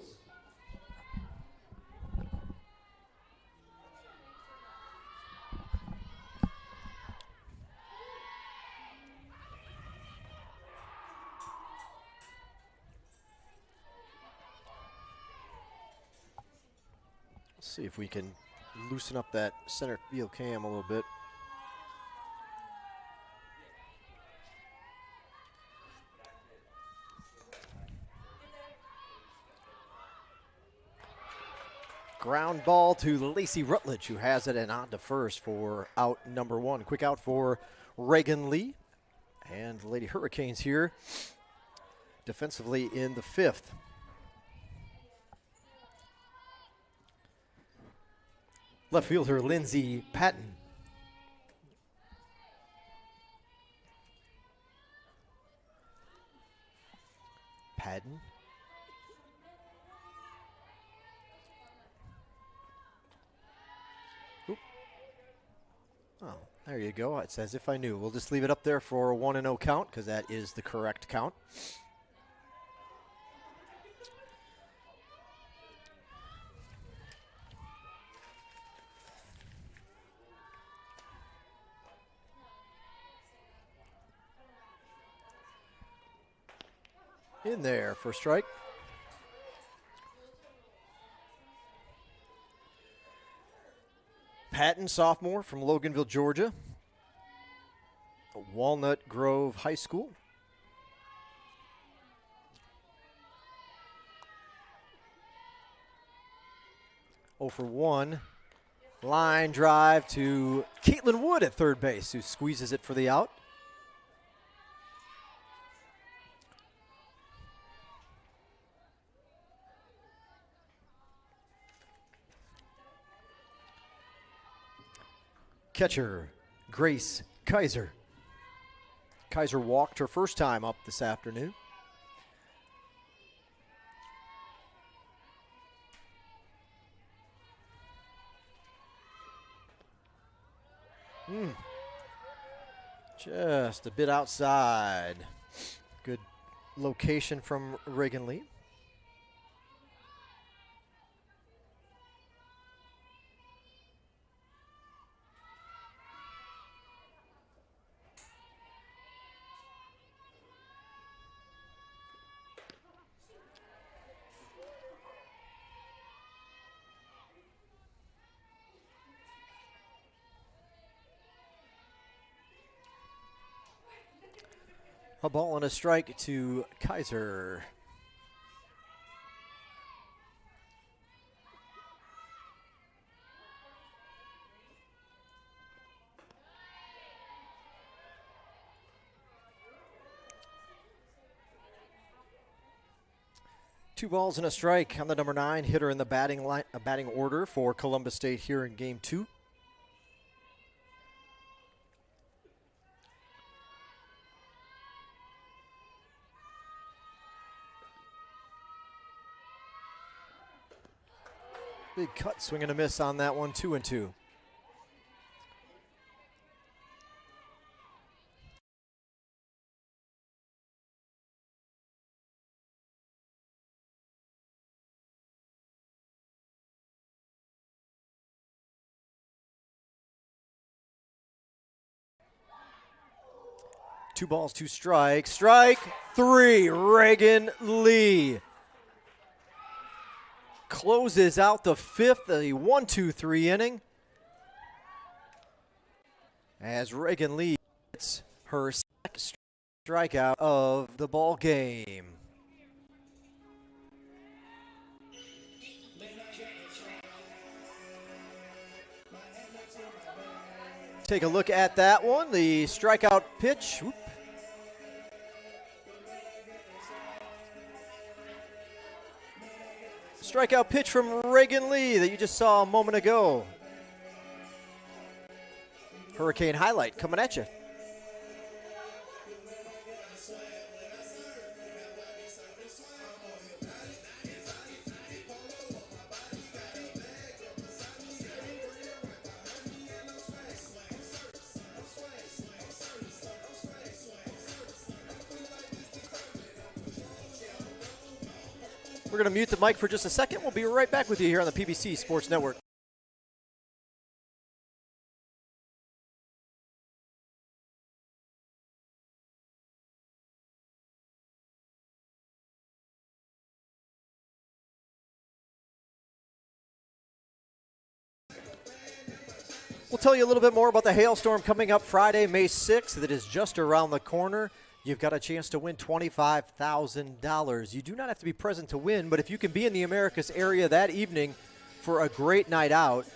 A: Let's see if we can loosen up that center field cam a little bit. Ground ball to Lacey Rutledge, who has it and on to first for out number 1. Quick out for Reagan Lee. And the Lady Hurricanes here defensively in the 5th. Left fielder Lindsey Patton. Patton. Oop. Oh, there you go. It's as if I knew. We'll just leave it up there for a 1-0 count because that is the correct count. In there for strike. Patton, sophomore from Loganville, Georgia. Walnut Grove High School. Oh for 1. Line drive to Caitlin Wood at third base, who squeezes it for the out. Catcher, Grace Kaiser. Kaiser walked her first time up this afternoon. Just a bit outside. Good location from Reagan Lee. A ball and a strike to Kaiser. Two balls and a strike on the number 9 hitter in the batting order for Columbus State here in game 2. Big cut, swing and a miss on that one, 2-2. Two balls, two strikes. Strike 3, Reagan Lee. Closes out the 5th, a 1-2-3 inning. As Reagan Lee gets her second strikeout of the ball game. Take a look at that one, the strikeout pitch. Whoop. Strikeout pitch from Reagan Lee that you just saw a moment ago. Hurricane highlight coming at you. We're going to mute the mic for just a second. We'll be right back with you here on the PBC Sports Network. We'll tell you a little bit more about the hailstorm coming up Friday, May 6th. That is just around the corner. You've got a chance to win $25,000. You do not have to be present to win, but if you can be in the Americus area that evening for a great night out,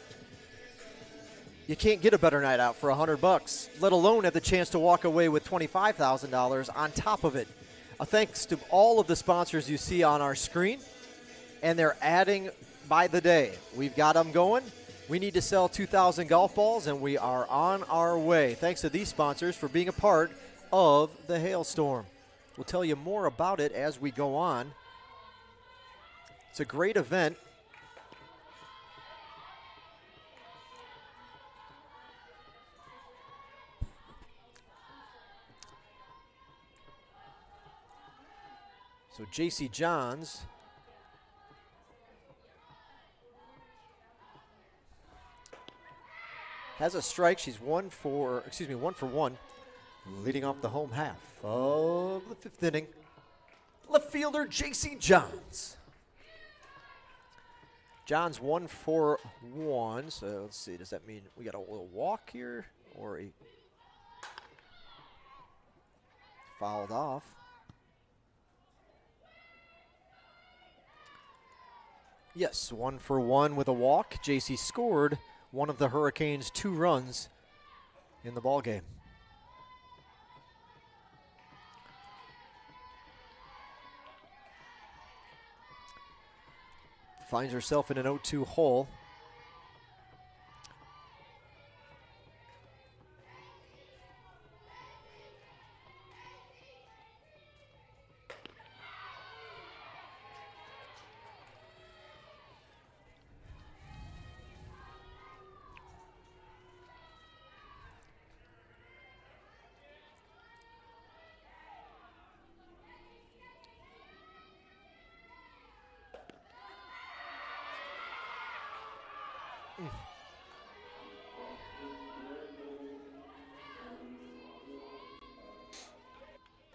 A: you can't get a better night out for $100, let alone have the chance to walk away with $25,000 on top of it. Thanks to all of the sponsors you see on our screen, and they're adding by the day. We've got them going. We need to sell 2,000 golf balls, and we are on our way. Thanks to these sponsors for being a part of the hailstorm. We'll tell you more about it as we go on. It's a great event. So J.C. Johns has a strike. She's 1 for 1. Leading off the home half of the 5th inning, left fielder J.C. Johns. Johns 1 for 1. So let's see, does that mean we got a little walk here or a fouled off? Yes, 1 for 1 with a walk. J.C. scored one of the Hurricanes' 2 runs in the ball game. Finds herself in an 0-2 hole.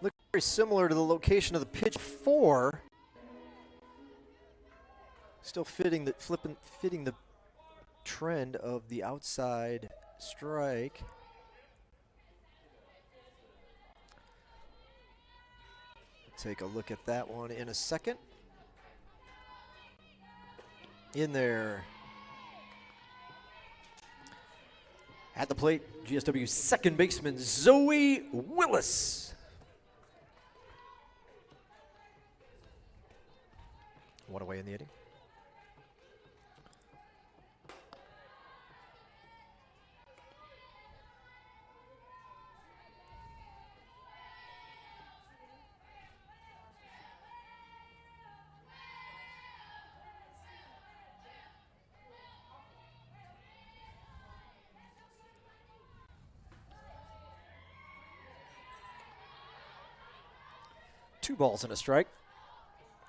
A: Look very similar to the location of the pitch 4. Still fitting the trend of the outside strike. Take a look at that one in a second. In there. At the plate, GSW's second baseman, Zoe Willis. One away in the inning. Two balls and a strike.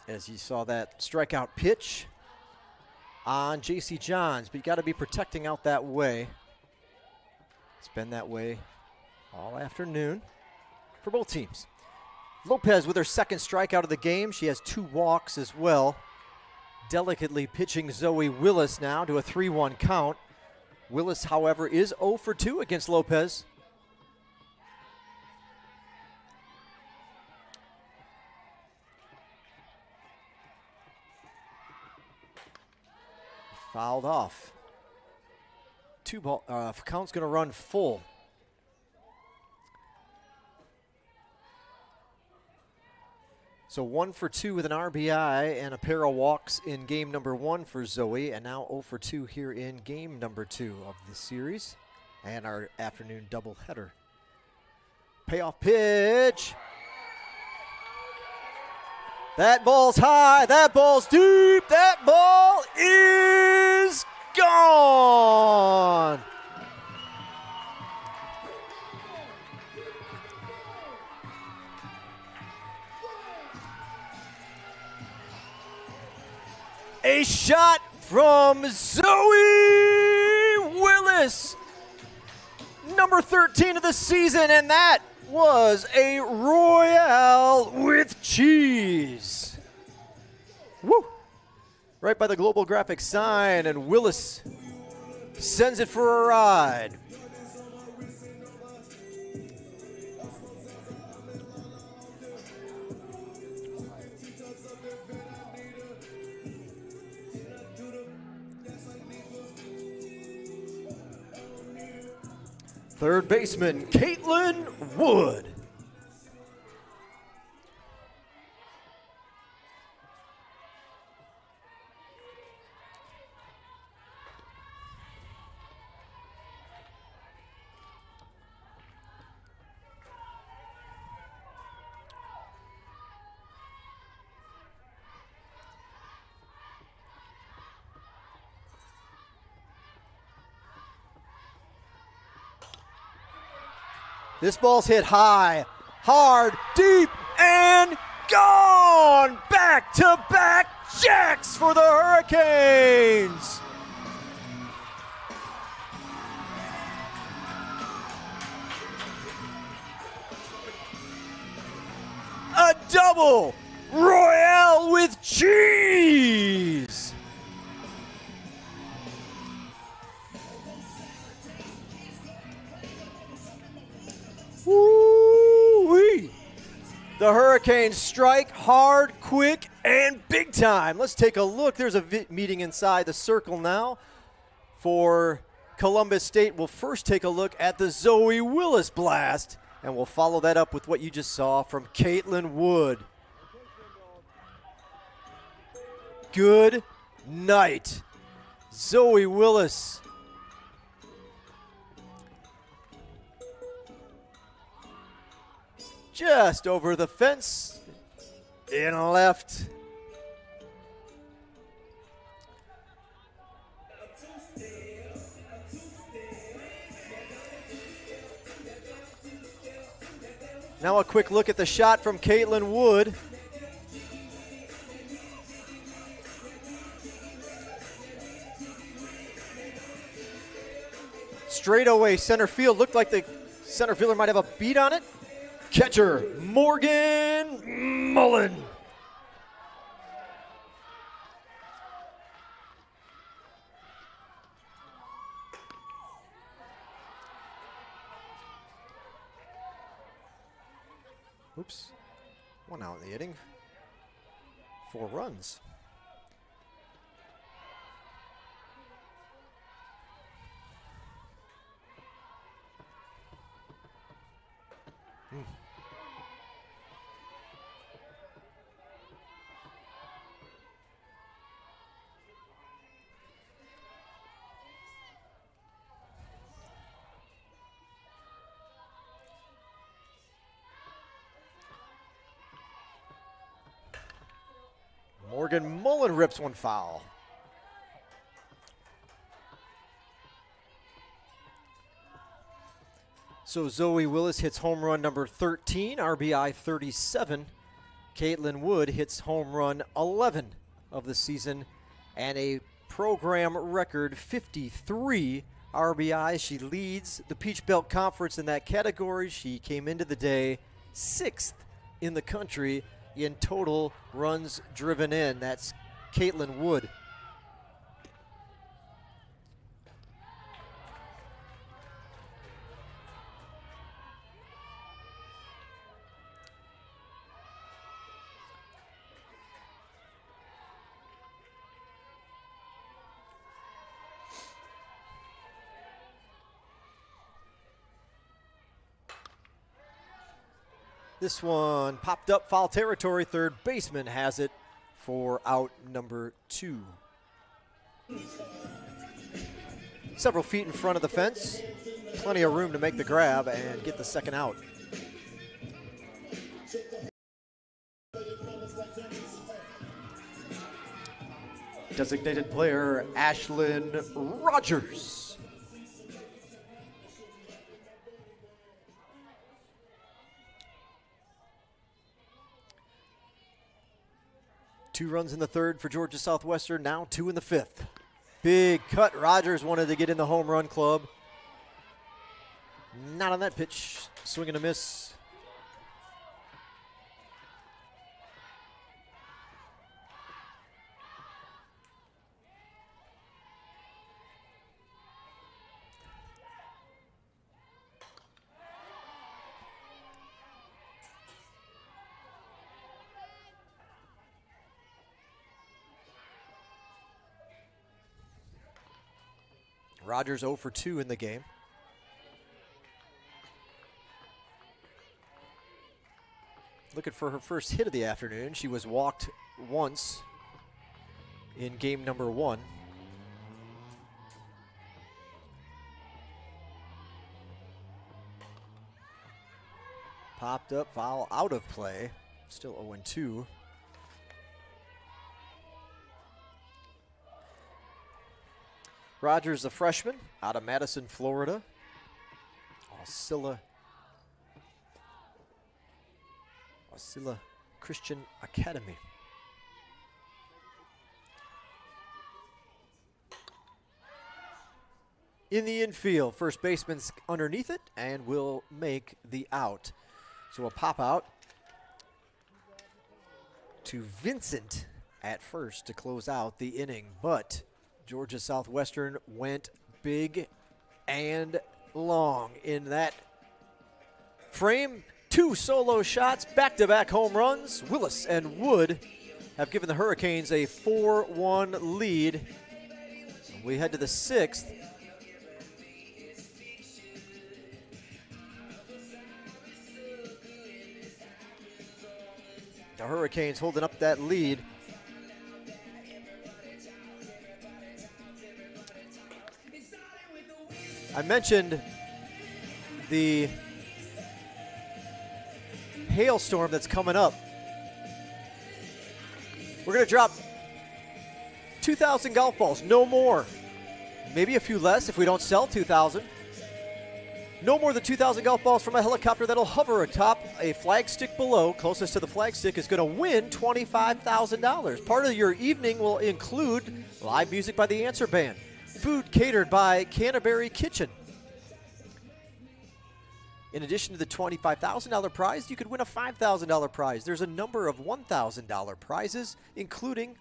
A: As you saw that strikeout pitch on J.C. Johns, but you got to be protecting out that way. It's been that way all afternoon for both teams. Lopez with her second strikeout of the game. She has 2 walks as well. Delicately pitching Zoe Willis now to a 3-1 count. Willis, however, is 0 for 2 against Lopez. Fouled off. Count's going to run full. So 1 for 2 with an RBI and a pair of walks in game number 1 for Zoe, and now 0 for 2 here in game number 2 of the series and our afternoon doubleheader. Payoff pitch. That ball's high, that ball's deep, that ball is gone. A shot from Zoe Willis, number 13 of the season, and that was a Royale with cheese. Woo! Right by the Global Graphics sign, and Willis sends it for a ride. Third baseman, Caitlin Wood. This ball's hit high, hard, deep, and gone! Back-to-back jacks for the Hurricanes! A double Royale with cheese! Woo-wee. The Hurricanes strike hard, quick, and big time. Let's take a look. There's a meeting inside the circle now for Columbus State. We'll first take a look at the Zoe Willis blast, and we'll follow that up with what you just saw from Caitlin Wood. Good night, Zoe Willis. Just over the fence, in left. Now a quick look at the shot from Caitlin Wood. Straightaway center field. Looked like the center fielder might have a beat on it. Catcher, Morgan Mullen. Oops. 1 out in the inning. 4 runs. Morgan Mullen rips one foul. So Zoe Willis hits home run number 13, RBI 37. Caitlin Wood hits home run 11 of the season and a program record 53 RBI. She leads the Peach Belt Conference in that category. She came into the day 6th in the country in total runs driven in. That's Caitlin Wood. This one popped up foul territory. Third baseman has it for out number 2. Several feet in front of the fence. Plenty of room to make the grab and get the second out. Designated player Ashlyn Rogers. Two runs in the third for Georgia Southwestern, now 2 in the 5th. Big cut. Rogers wanted to get in the home run club. Not on that pitch. Swing and a miss. Rogers 0 for 2 in the game. Looking for her first hit of the afternoon. She was walked once in game number 1. Popped up, foul out of play. Still 0-2. Rogers, a freshman, out of Madison, Florida. Osceola Christian Academy. In the infield, first baseman's underneath it and will make the out. So a pop out to Vincent at first to close out the inning, but Georgia Southwestern went big and long in that frame. 2 solo shots, back-to-back home runs. Willis and Wood have given the Hurricanes a 4-1 lead. We head to the 6th. The Hurricanes holding up that lead. I mentioned the hailstorm that's coming up. We're going to drop 2,000 golf balls, no more. Maybe a few less if we don't sell 2,000. No more than 2,000 golf balls from a helicopter that'll hover atop a flagstick below. Closest to the flagstick is going to win $25,000. Part of your evening will include live music by the Answer Band, food catered by Canterbury Kitchen, In addition to the $25,000 prize, you could win a $5,000 prize. There's a number of $1,000 prizes, including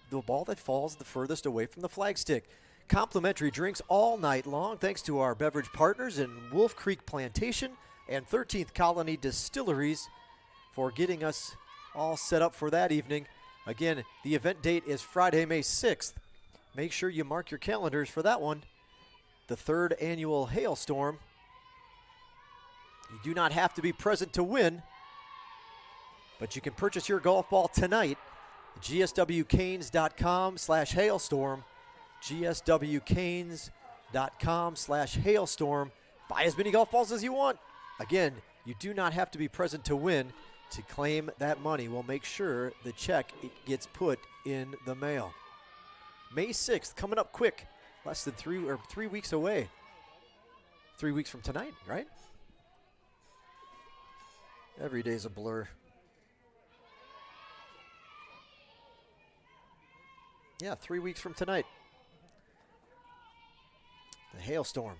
A: the ball that falls the furthest away from the flagstick. Complimentary drinks all night long thanks to our beverage partners in Wolf Creek Plantation and 13th Colony Distilleries for getting us all set up for that evening. Again, the event date is Friday, May 6th. Make sure you mark your calendars for that one. The 3rd annual Hailstorm. You do not have to be present to win, but you can purchase your golf ball tonight at gswcanes.com/hailstorm. gswcanes.com/hailstorm. Buy as many golf balls as you want. Again, you do not have to be present to win to claim that money. We'll make sure the check gets put in the mail. May 6th, coming up quick. Less than 3 weeks away. 3 weeks from tonight, right? Every day's a blur. Yeah, 3 weeks from tonight. The Hailstorm.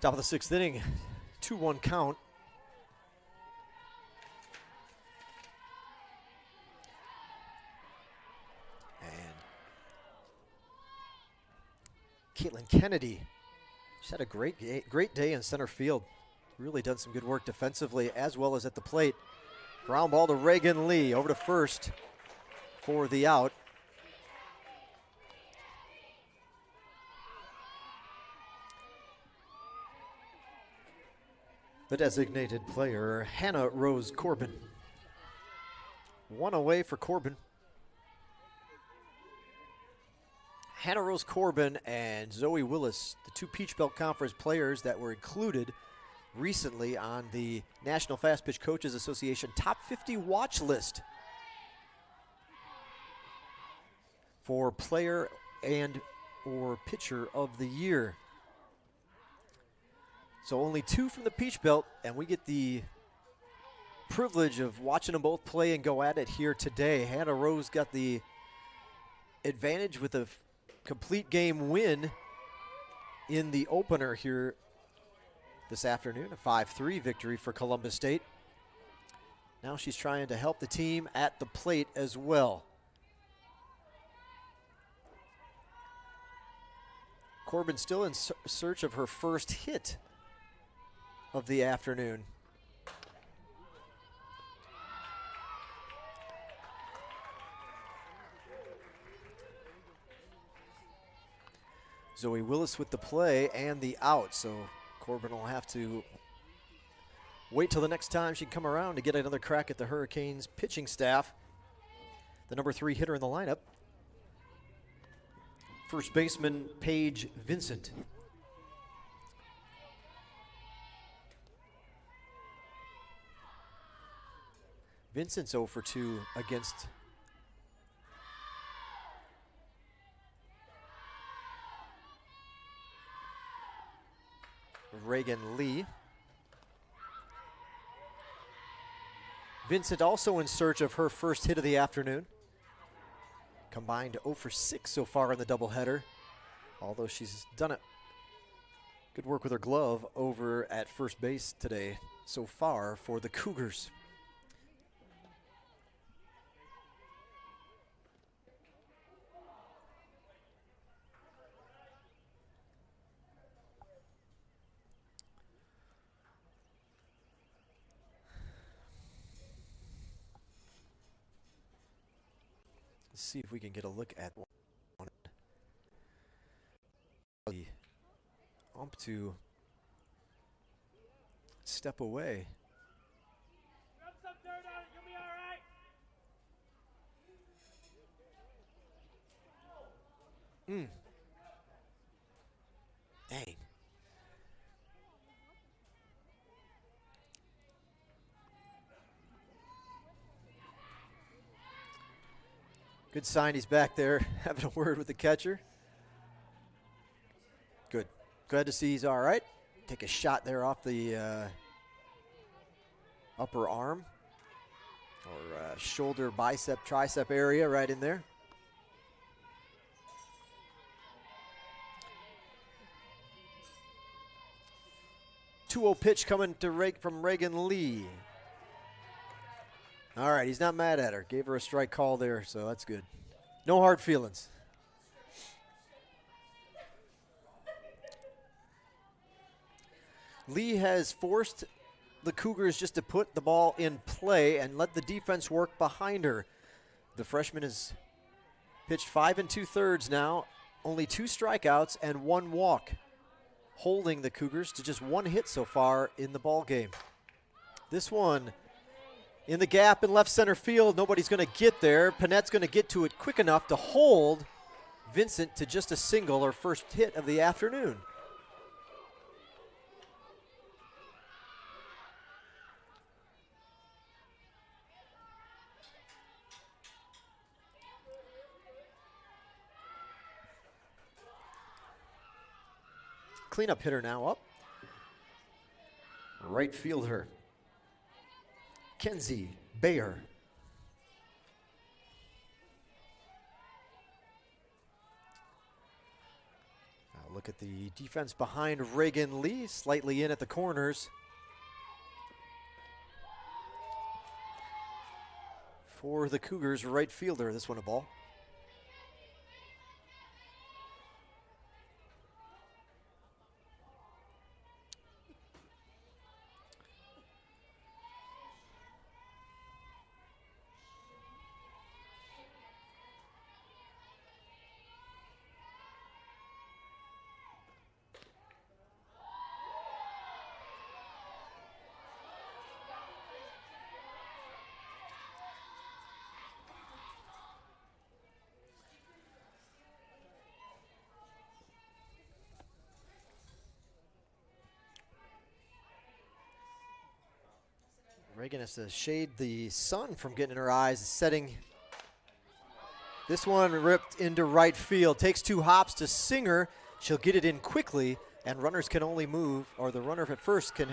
A: Top of the 6th inning, 2-1 count. Caitlin Kennedy, she's had a great day in center field. Really done some good work defensively as well as at the plate. Ground ball to Reagan Lee, over to first for the out. The designated player, Hannah Rose Corbin. One away for Corbin. Hannah Rose Corbin and Zoe Willis, the two Peach Belt Conference players that were included recently on the National Fast Pitch Coaches Association Top 50 watch list for player and or pitcher of the year. So only two from the Peach Belt, and we get the privilege of watching them both play and go at it here today. Hannah Rose got the advantage with a complete game win in the opener here this afternoon, a 5-3 victory for Columbus State. Now she's trying to help the team at the plate as well. Corbin still in search of her first hit of the afternoon. Zoe Willis with the play and the out, so Corbin will have to wait till the next time she can come around to get another crack at the Hurricanes pitching staff. The number 3 hitter in the lineup, first baseman Paige Vincent. Vincent's 0 for 2 against Reagan Lee. Vincent also in search of her first hit of the afternoon. Combined 0 for 6 so far in the doubleheader, although she's done it. Good work with her glove over at first base today so far for the Cougars. Let's see if we can get a look at one. The ump to step away.
F: Rub some dirt on it, you'll be all right.
A: Dang. Good sign he's back there having a word with the catcher. Good. Glad to see he's all right. Take a shot there off the upper arm. or shoulder, bicep, tricep area right in there. Two-0 pitch coming to from Reagan Lee. All right, he's not mad at her. Gave her a strike call there, so that's good. No hard feelings. Lee has forced the Cougars just to put the ball in play and let the defense work behind her. The freshman has pitched 5 2/3 now, only 2 strikeouts and 1 walk, holding the Cougars to just 1 hit so far in the ball game. This one in the gap in left center field. Nobody's going to get there. Panette's going to get to it quick enough to hold Vincent to just a single, or first hit of the afternoon. Cleanup hitter now up. Right fielder Kenzie Bayer. Now look at the defense behind Reagan Lee, slightly in at the corners. For the Cougars, right fielder, this one a ball. Reagan has to shade the sun from getting in her eyes, setting this one ripped into right field. Takes 2 hops to Singer. She'll get it in quickly, and runners can only move, or the runner at first can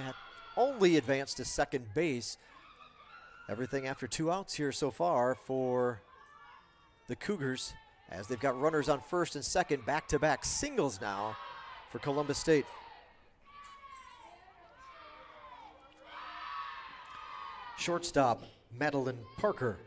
A: only advance to second base. Everything after 2 outs here so far for the Cougars, as they've got runners on first and second, back-to-back singles now for Columbus State. Shortstop, Madeline Parker.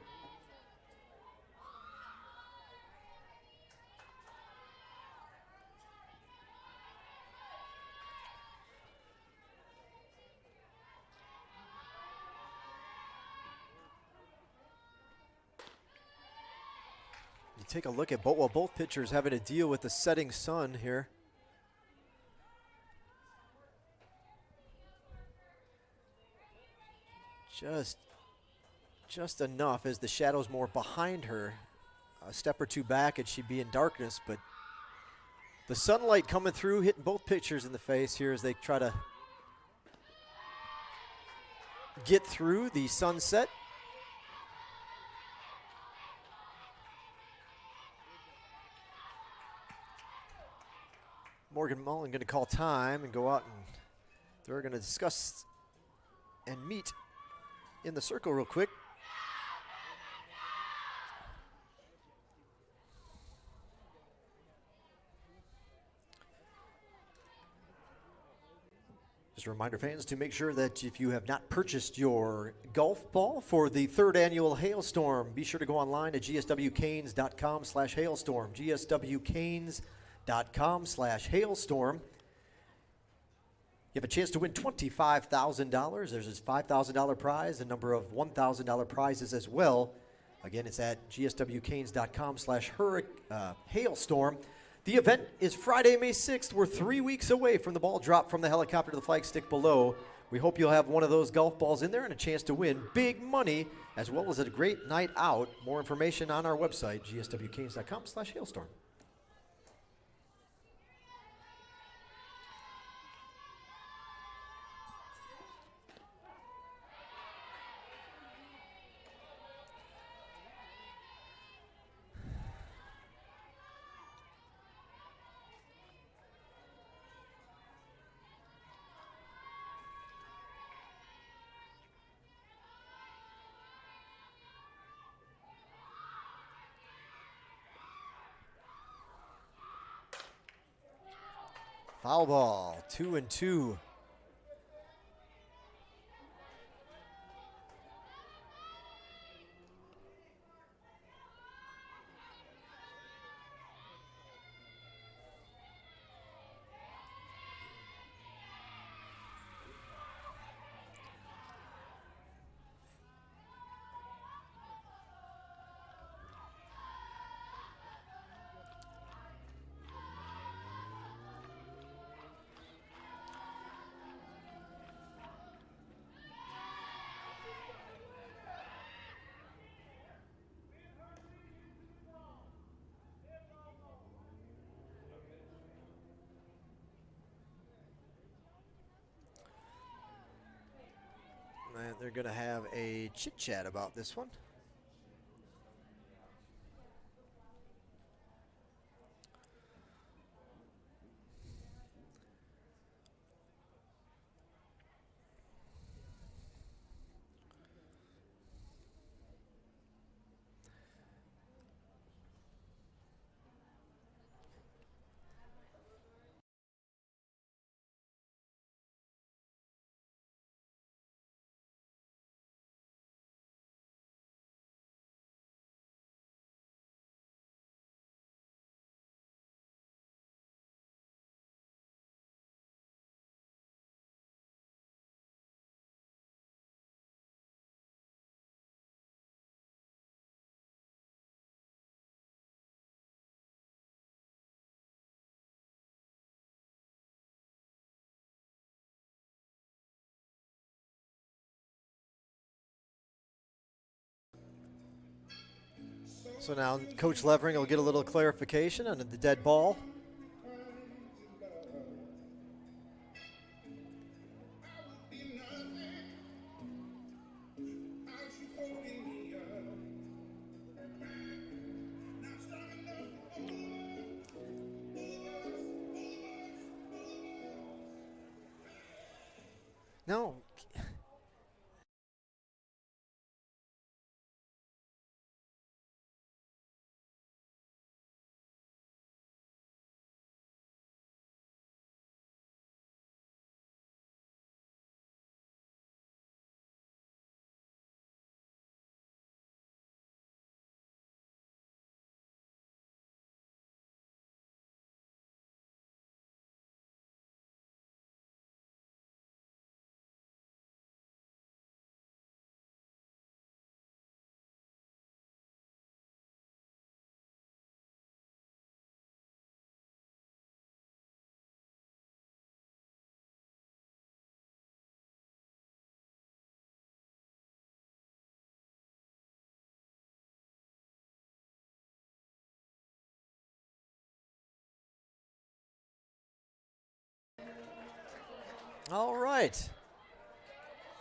A: You take a look at both pitchers having to deal with the setting sun here. Just enough as the shadow's more behind her. A step or 2 back and she'd be in darkness, but the sunlight coming through, hitting both pitchers in the face here as they try to get through the sunset. Morgan Mullen going to call time and go out, and they're going to discuss and meet in the circle real quick. Just a reminder, fans, to make sure that if you have not purchased your golf ball for the 3rd annual Hailstorm, be sure to go online at gswcanes.com/hailstorm, gswcanes.com/hailstorm. You have a chance to win $25,000. There's this $5,000 prize, a number of $1,000 prizes as well. Again, it's at gswcanes.com/hailstorm. The event is Friday, May 6th. We're 3 weeks away from the ball drop from the helicopter to the flag stick below. We hope you'll have one of those golf balls in there and a chance to win big money, as well as a great night out. More information on our website, gswcanes.com/hailstorm. Foul ball, 2-2. And they're going to have a chit-chat about this one. So now Coach Levering will get a little clarification on the dead ball. No. All right.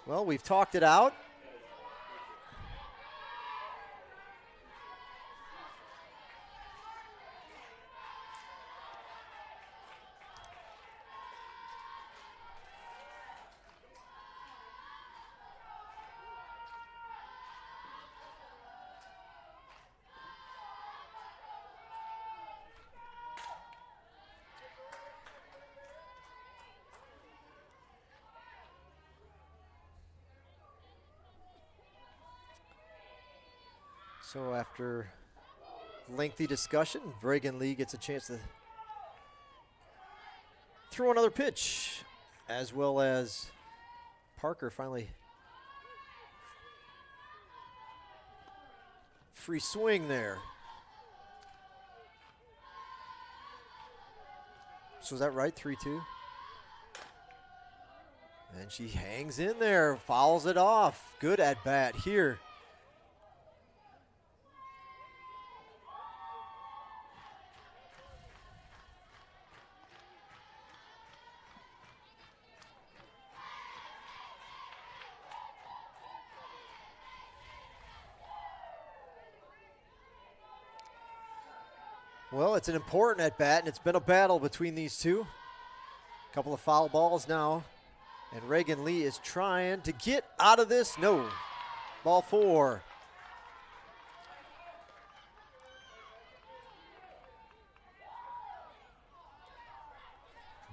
A: Well, we've talked it out. So after lengthy discussion, Reagan Lee gets a chance to throw another pitch, as well as Parker finally free swing there. So is that right, 3-2? And she hangs in there, fouls it off. Good at bat here. Well, it's an important at bat, and it's been a battle between these two. A couple of foul balls now, and Reagan Lee is trying to get out of this. No, ball 4.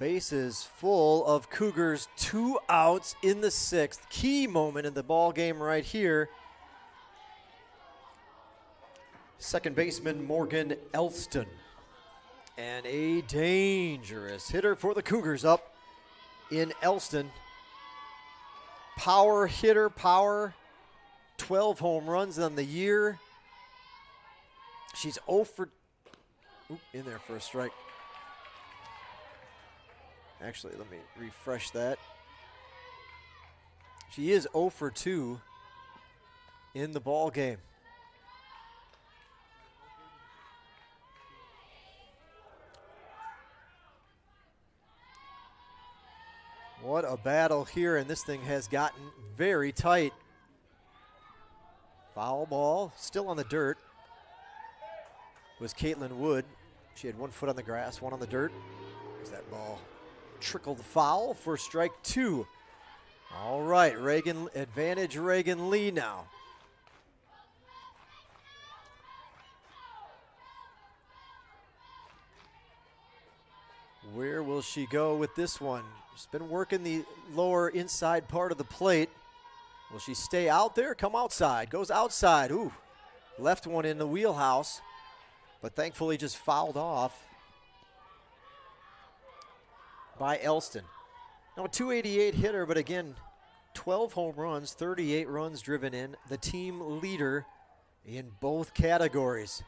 A: Bases full of Cougars, 2 outs in the 6th. Key moment in the ball game right here. Second baseman Morgan Elston. And a dangerous hitter for the Cougars up in Elston. Power hitter, 12 home runs on the year. She's 0 for, in there for a strike. Actually, let me refresh that. She is 0 for 2 in the ball game. What a battle here, and this thing has gotten very tight. Foul ball, still on the dirt, was Caitlin Wood. She had 1 foot on the grass, 1 on the dirt. As that ball trickled foul for strike 2. All right, Reagan, advantage Reagan Lee now. Where will she go with this one? She's been working the lower inside part of the plate. Will she stay out there? Come outside. Goes outside. Ooh, left one in the wheelhouse, but thankfully just fouled off by Elston. Now a 288 hitter, but again, 12 home runs, 38 runs driven in. The team leader in both categories.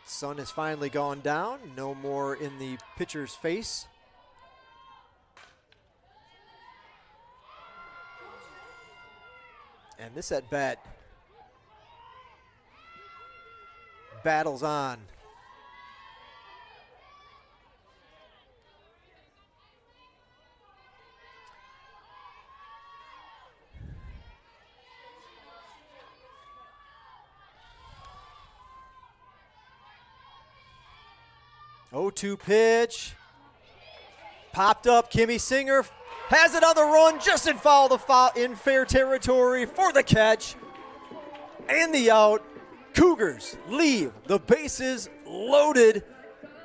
A: Sun has finally gone down. No more in the pitcher's face. And this at bat battles on. Oh, 0-2 pitch. Popped up. Kimmy Singer has it on the run, just in fair territory for the catch and the out. Cougars leave the bases loaded.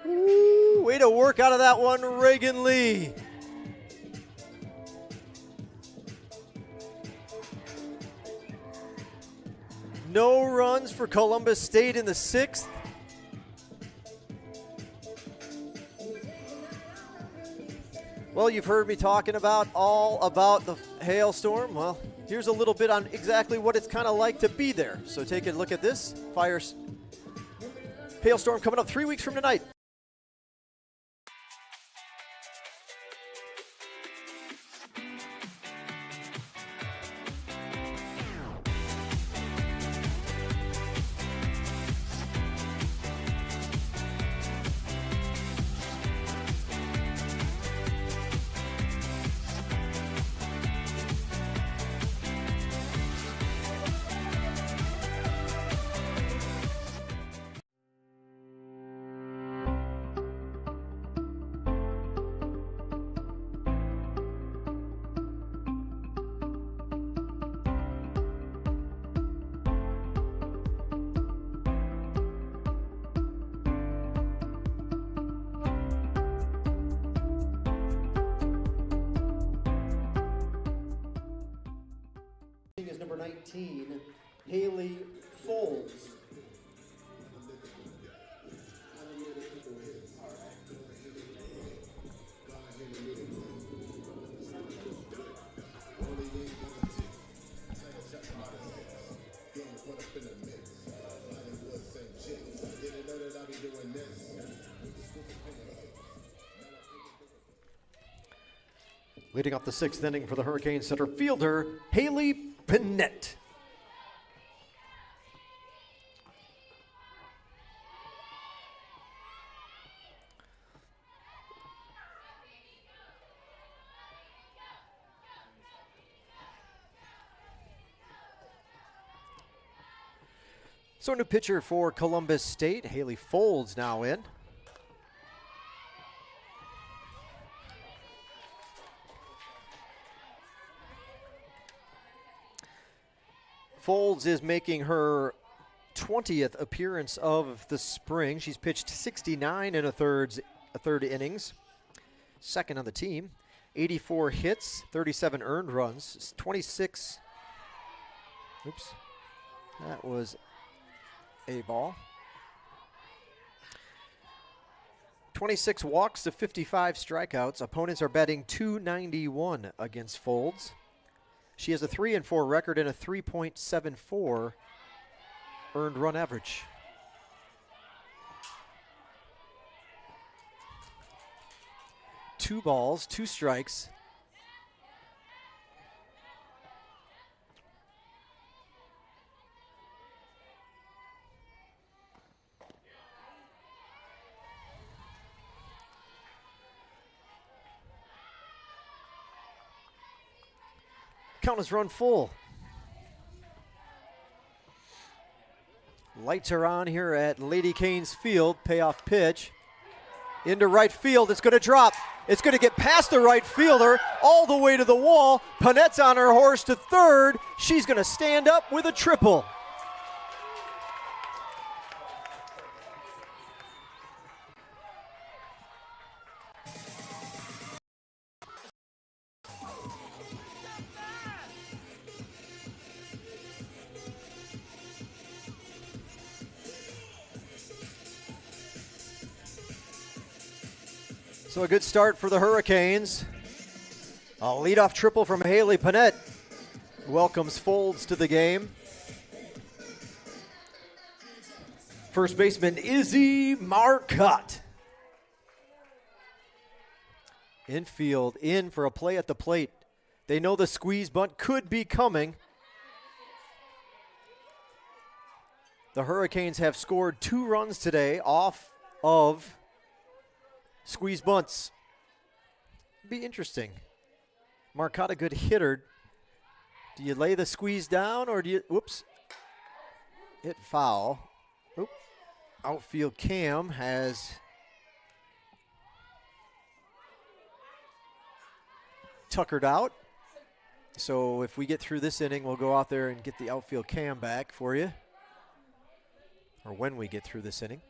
A: Ooh, way to work out of that one, Reagan Lee. No runs for Columbus State in the 6th. Well, you've heard me talking all about the hailstorm. Well, here's a little bit on exactly what it's kind of like to be there. So take a look at this. Hailstorm coming up 3 weeks from tonight. Is number 19, Haley Folds. Leading off the 6th inning for the Hurricane center fielder, Haley Bennett. So a new pitcher for Columbus State, Haley Folds now in. Folds is making her 20th appearance of the spring. She's pitched 69 and a third innings. Second on the team. 84 hits, 37 earned runs, 26. Oops. That was a ball. 26 walks to 55 strikeouts. Opponents are batting .291 against Folds. She has a 3-4 record and a 3.74 earned run average. Two balls, two strikes. Count is run full. Lights are on here at Lady Canes Field. Payoff pitch. Into right field. It's going to drop. It's going to get past the right fielder all the way to the wall. Panette's on her horse to third. She's going to stand up with a triple. So a good start for the Hurricanes. A leadoff triple from Haley Panette welcomes Folds to the game. First baseman Izzy Marcotte. Infield in for a play at the plate. They know the squeeze bunt could be coming. The Hurricanes have scored 2 runs today off of squeeze bunts. Be interesting. Marcotte, a good hitter. Do you lay the squeeze down or do you, whoops, hit foul. Oop. Outfield Cam has tuckered out. So if we get through this inning, we'll go out there and get the outfield Cam back for you. Or when we get through this inning.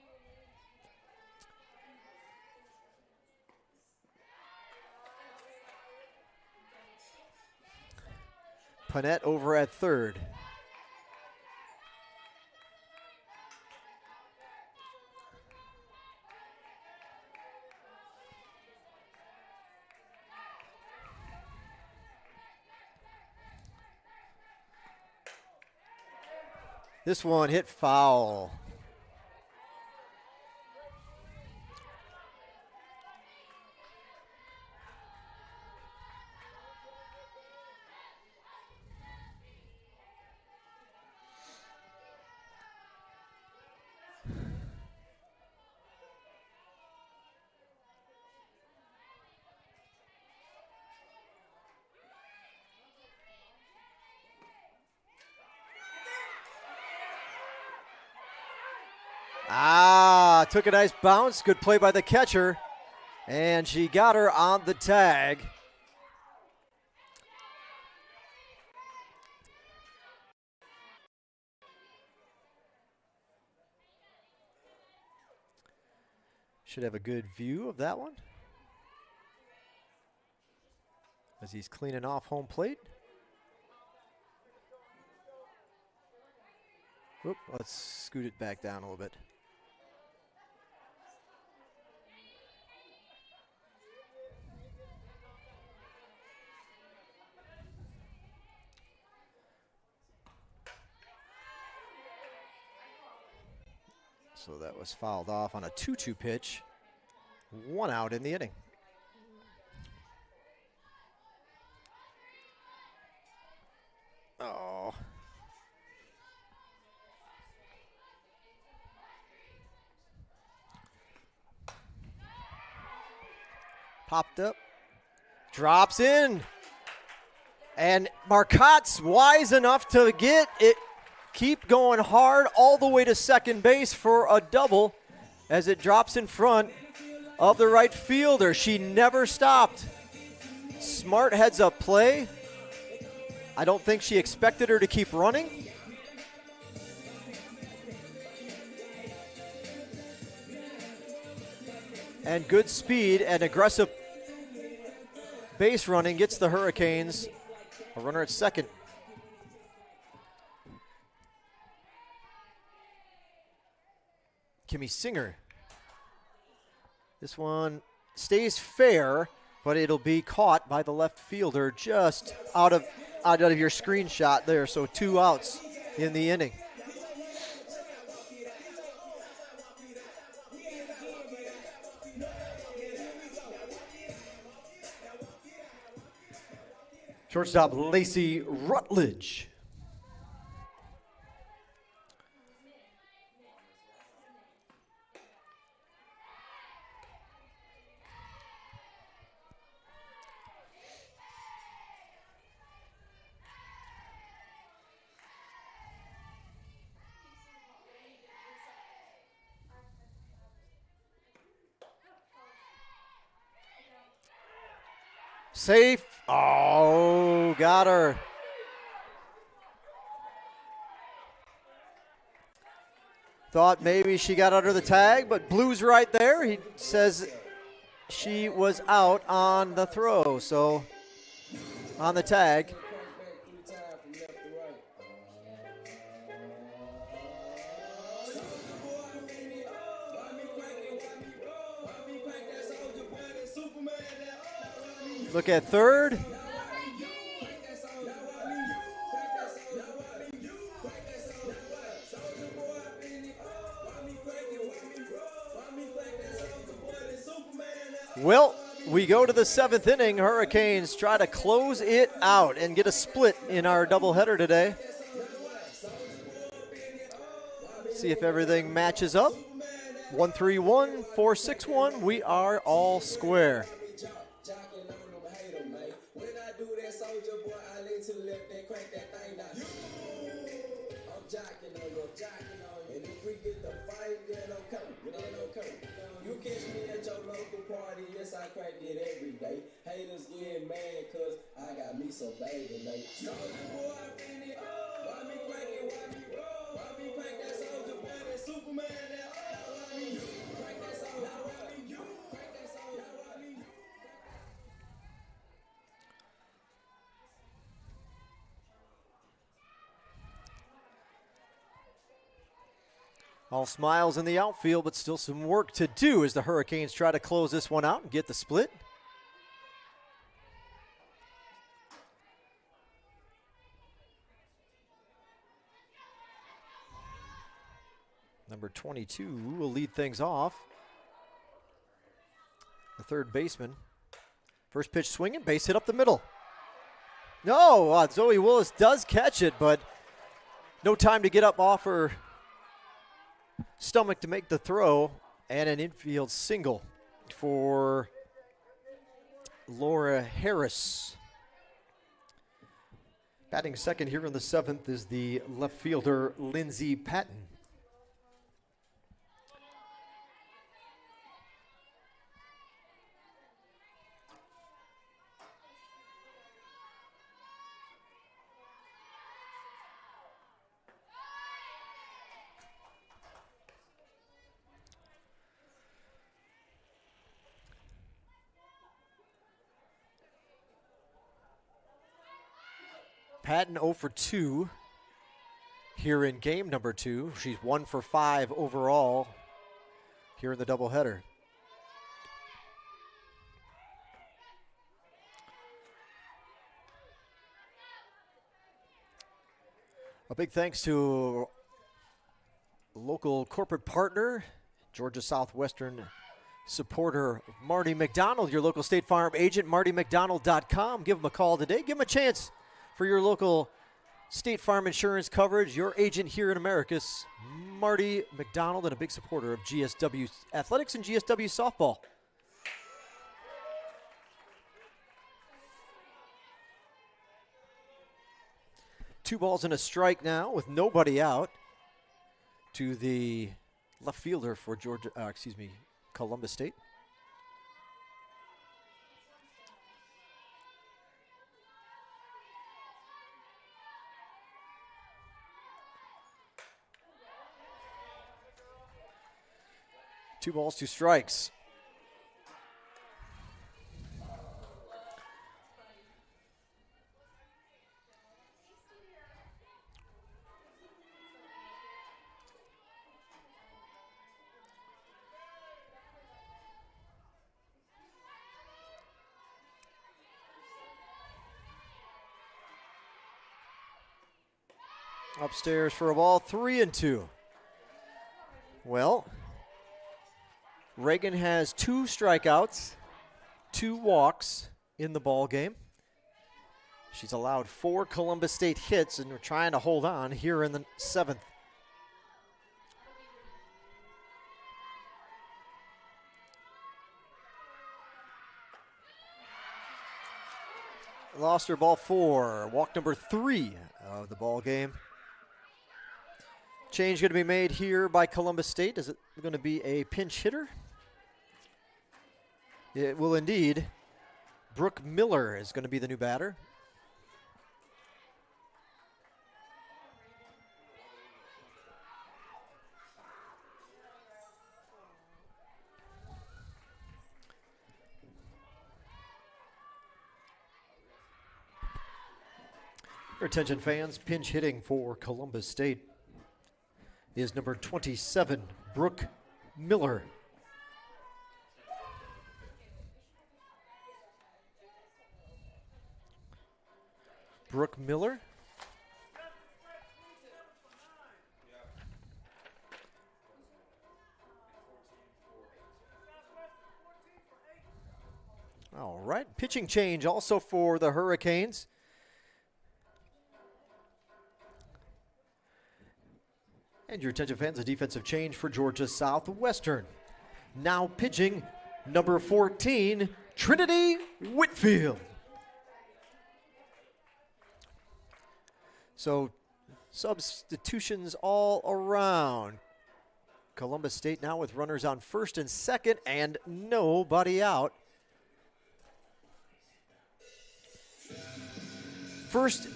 A: Panette over at third. This one hit foul. Took a nice bounce. Good play by the catcher. And she got her on the tag. Should have a good view of that one as he's cleaning off home plate. Whoop, let's scoot it back down a little bit. So that was fouled off on a 2-2 pitch. 1 out in the inning. Oh. Popped up. Drops in. And Marcotte's wise enough to get it. Keep going hard all the way to second base for a double as it drops in front of the right fielder. She never stopped. Smart heads-up play. I don't think she expected her to keep running. and good speed and aggressive base running gets the Hurricanes a runner at second. Kimmy Singer. This one stays fair, but it'll be caught by the left fielder just out of your screenshot there. So 2 outs in the inning. Shortstop Lacey Rutledge. Safe. Oh, got her. Thought maybe she got under the tag, but Blue's right there. He says she was out on the throw, so on the tag. Look at third. Well, we go to the 7th inning. Hurricanes try to close it out and get a split in our doubleheader today. See if everything matches up. 1-3-1, 4-6-1. We are all square.
G: I crack it every day. Haters get mad cause I got me so bad today. Soldier boy, I finna why me crack it, why me roll? Why me crack that soldier boy, that Superman, that why me you crack that soldier, why me you crack that soldier, why me you.
A: All smiles in the outfield, but still some work to do as the Hurricanes try to close this one out and get the split. Number 22 will lead things off. The third baseman. First pitch swinging, base hit up the middle. No, Zoe Willis does catch it, but no time to get up off her stomach to make the throw, and an infield single for Laura Harris. Batting second here in the 7th is the left fielder Lindsay Patton. Patton 0 for 2 here in game number 2. She's 1 for 5 overall here in the doubleheader. A big thanks to local corporate partner, Georgia Southwestern supporter Marty McDonald, your local State Farm agent, martymcdonald.com. Give him a call today. Give him a chance for your local State Farm insurance coverage. Your agent here in Americus, Marty McDonald, and a big supporter of GSW athletics and GSW softball. Two balls and a strike now with nobody out to the left fielder for Columbus State. Two balls, two strikes. Upstairs for a ball, 3-2. Well, Reagan has 2 strikeouts, 2 walks in the ball game. She's allowed 4 Columbus State hits, and we're trying to hold on here in the 7th. Lost her, ball 4, walk number 3 of the ball game. Change going to be made here by Columbus State. Is it going to be a pinch hitter? It will indeed. Brooke Miller is going to be the new batter. Your attention fans, pinch hitting for Columbus State is number 27, Brooke Miller. Brooke Miller. All right, pitching change also for the Hurricanes. And your attention fans, a defensive change for Georgia Southwestern. Now pitching number 14, Trinity Whitfield. So substitutions all around. Columbus State now with runners on first and second and nobody out. First,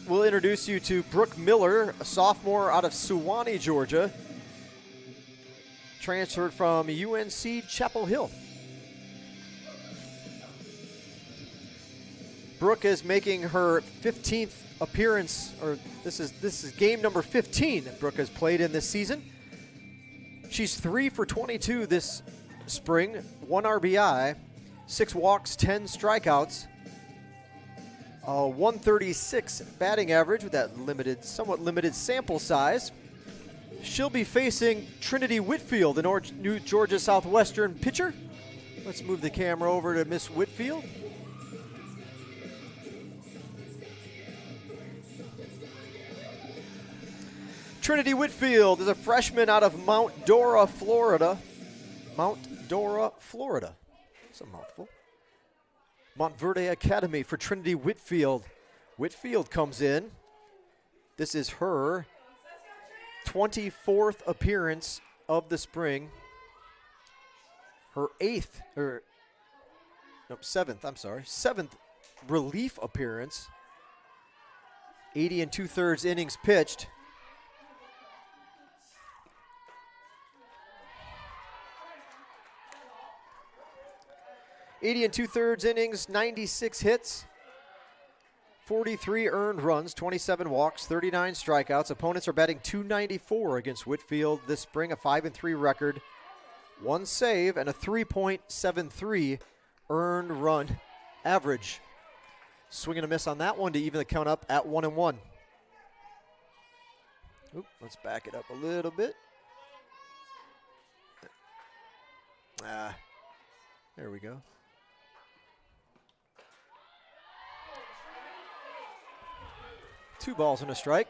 A: we'll introduce you to Brooke Miller, a sophomore out of Suwanee, Georgia. Transferred from UNC Chapel Hill. Brooke is making her 15th appearance, or this is game number 15 that Brooke has played in this season. She's 3 for 22 this spring, 1 RBI, 6 walks, 10 strikeouts. 136 batting average with that somewhat limited sample size. She'll be facing Trinity Whitfield, the new Georgia Southwestern pitcher. Let's move the camera over to Miss Whitfield. Trinity Whitfield is a freshman out of Mount Dora, Florida. Mount Dora, Florida. That's a mouthful. Montverde Academy for Trinity Whitfield. Whitfield comes in. This is her 24th appearance of the spring. Her 7th relief appearance. 80 2/3 innings pitched. $80 2/3 innings, 96 hits, 43 earned runs, 27 walks, 39 strikeouts. Opponents are batting .294 against Whitfield this spring, a 5-3 record, 1 save, and a 3.73 earned run average. Swing and a miss on that one to even the count up at 1-1. Let's back it up a little bit. There we go. Two balls and a strike.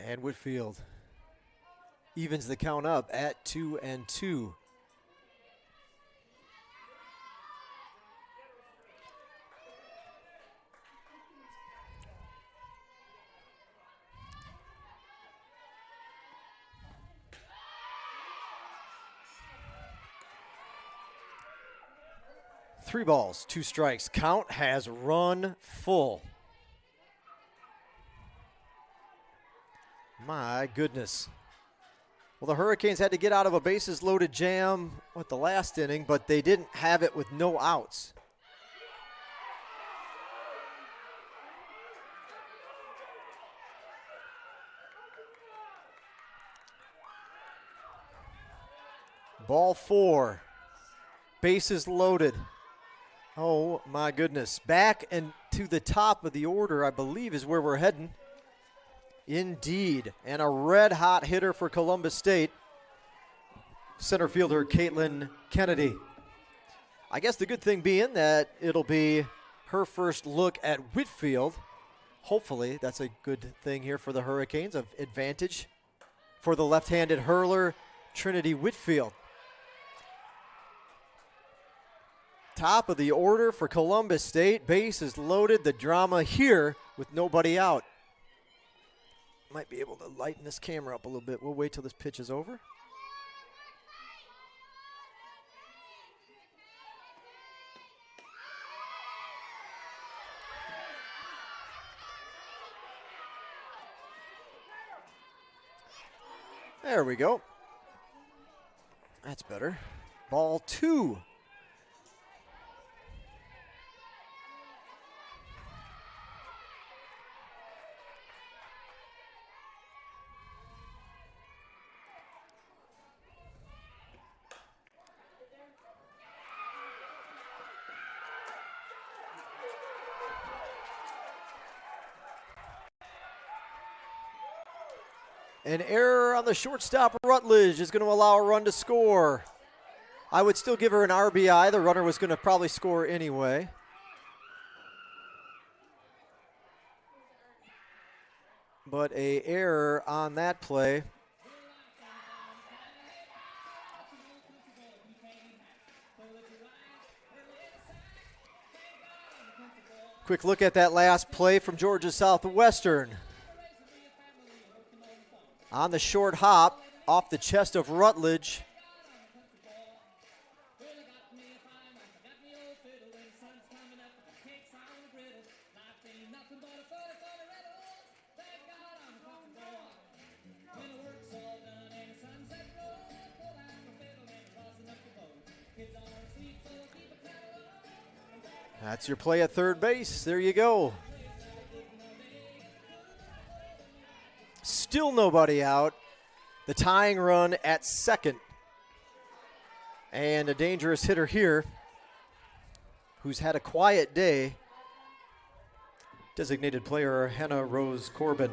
A: And Whitfield evens the count up at 2-2. Three balls, 2 strikes. Count has run full. My goodness. Well, the Hurricanes had to get out of a bases-loaded jam with the last inning, but they didn't have it with no outs. Ball 4. Bases loaded. Oh, my goodness. Back and to the top of the order, I believe, is where we're heading. Indeed. And a red-hot hitter for Columbus State. Center fielder Caitlin Kennedy. I guess the good thing being that it'll be her first look at Whitfield. Hopefully, that's a good thing here for the Hurricanes, of advantage for the left-handed hurler, Trinity Whitfield. Top of the order for Columbus State. Base is loaded. The drama here with nobody out. Might be able to lighten this camera up a little bit. We'll wait till this pitch is over. There we go. That's better. Ball 2. An error on the shortstop, Rutledge, is going to allow a run to score. I would still give her an RBI. The runner was going to probably score anyway. But an error on that play. Quick look at that last play from Georgia Southwestern. On the short hop, off the chest of Rutledge. That's your play at third base. There you go. Still nobody out. The tying run at second. And a dangerous hitter here who's had a quiet day. Designated player Hannah Rose Corbin.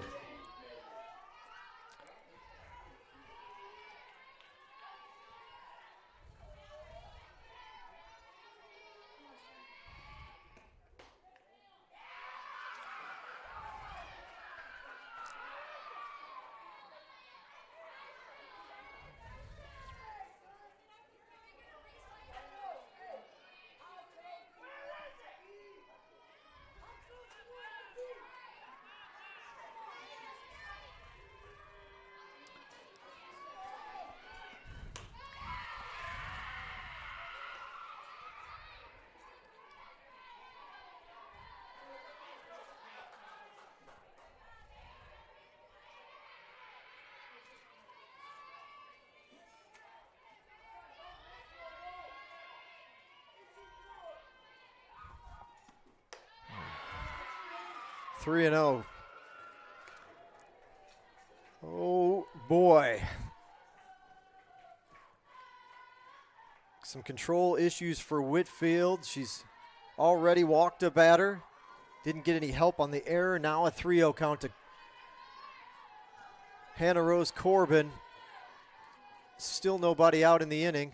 A: Three and 0. Oh boy. Some control issues for Whitfield. She's already walked a batter. Didn't get any help on the error. Now a 3-0 count to Hannah Rose Corbin. Still nobody out in the inning.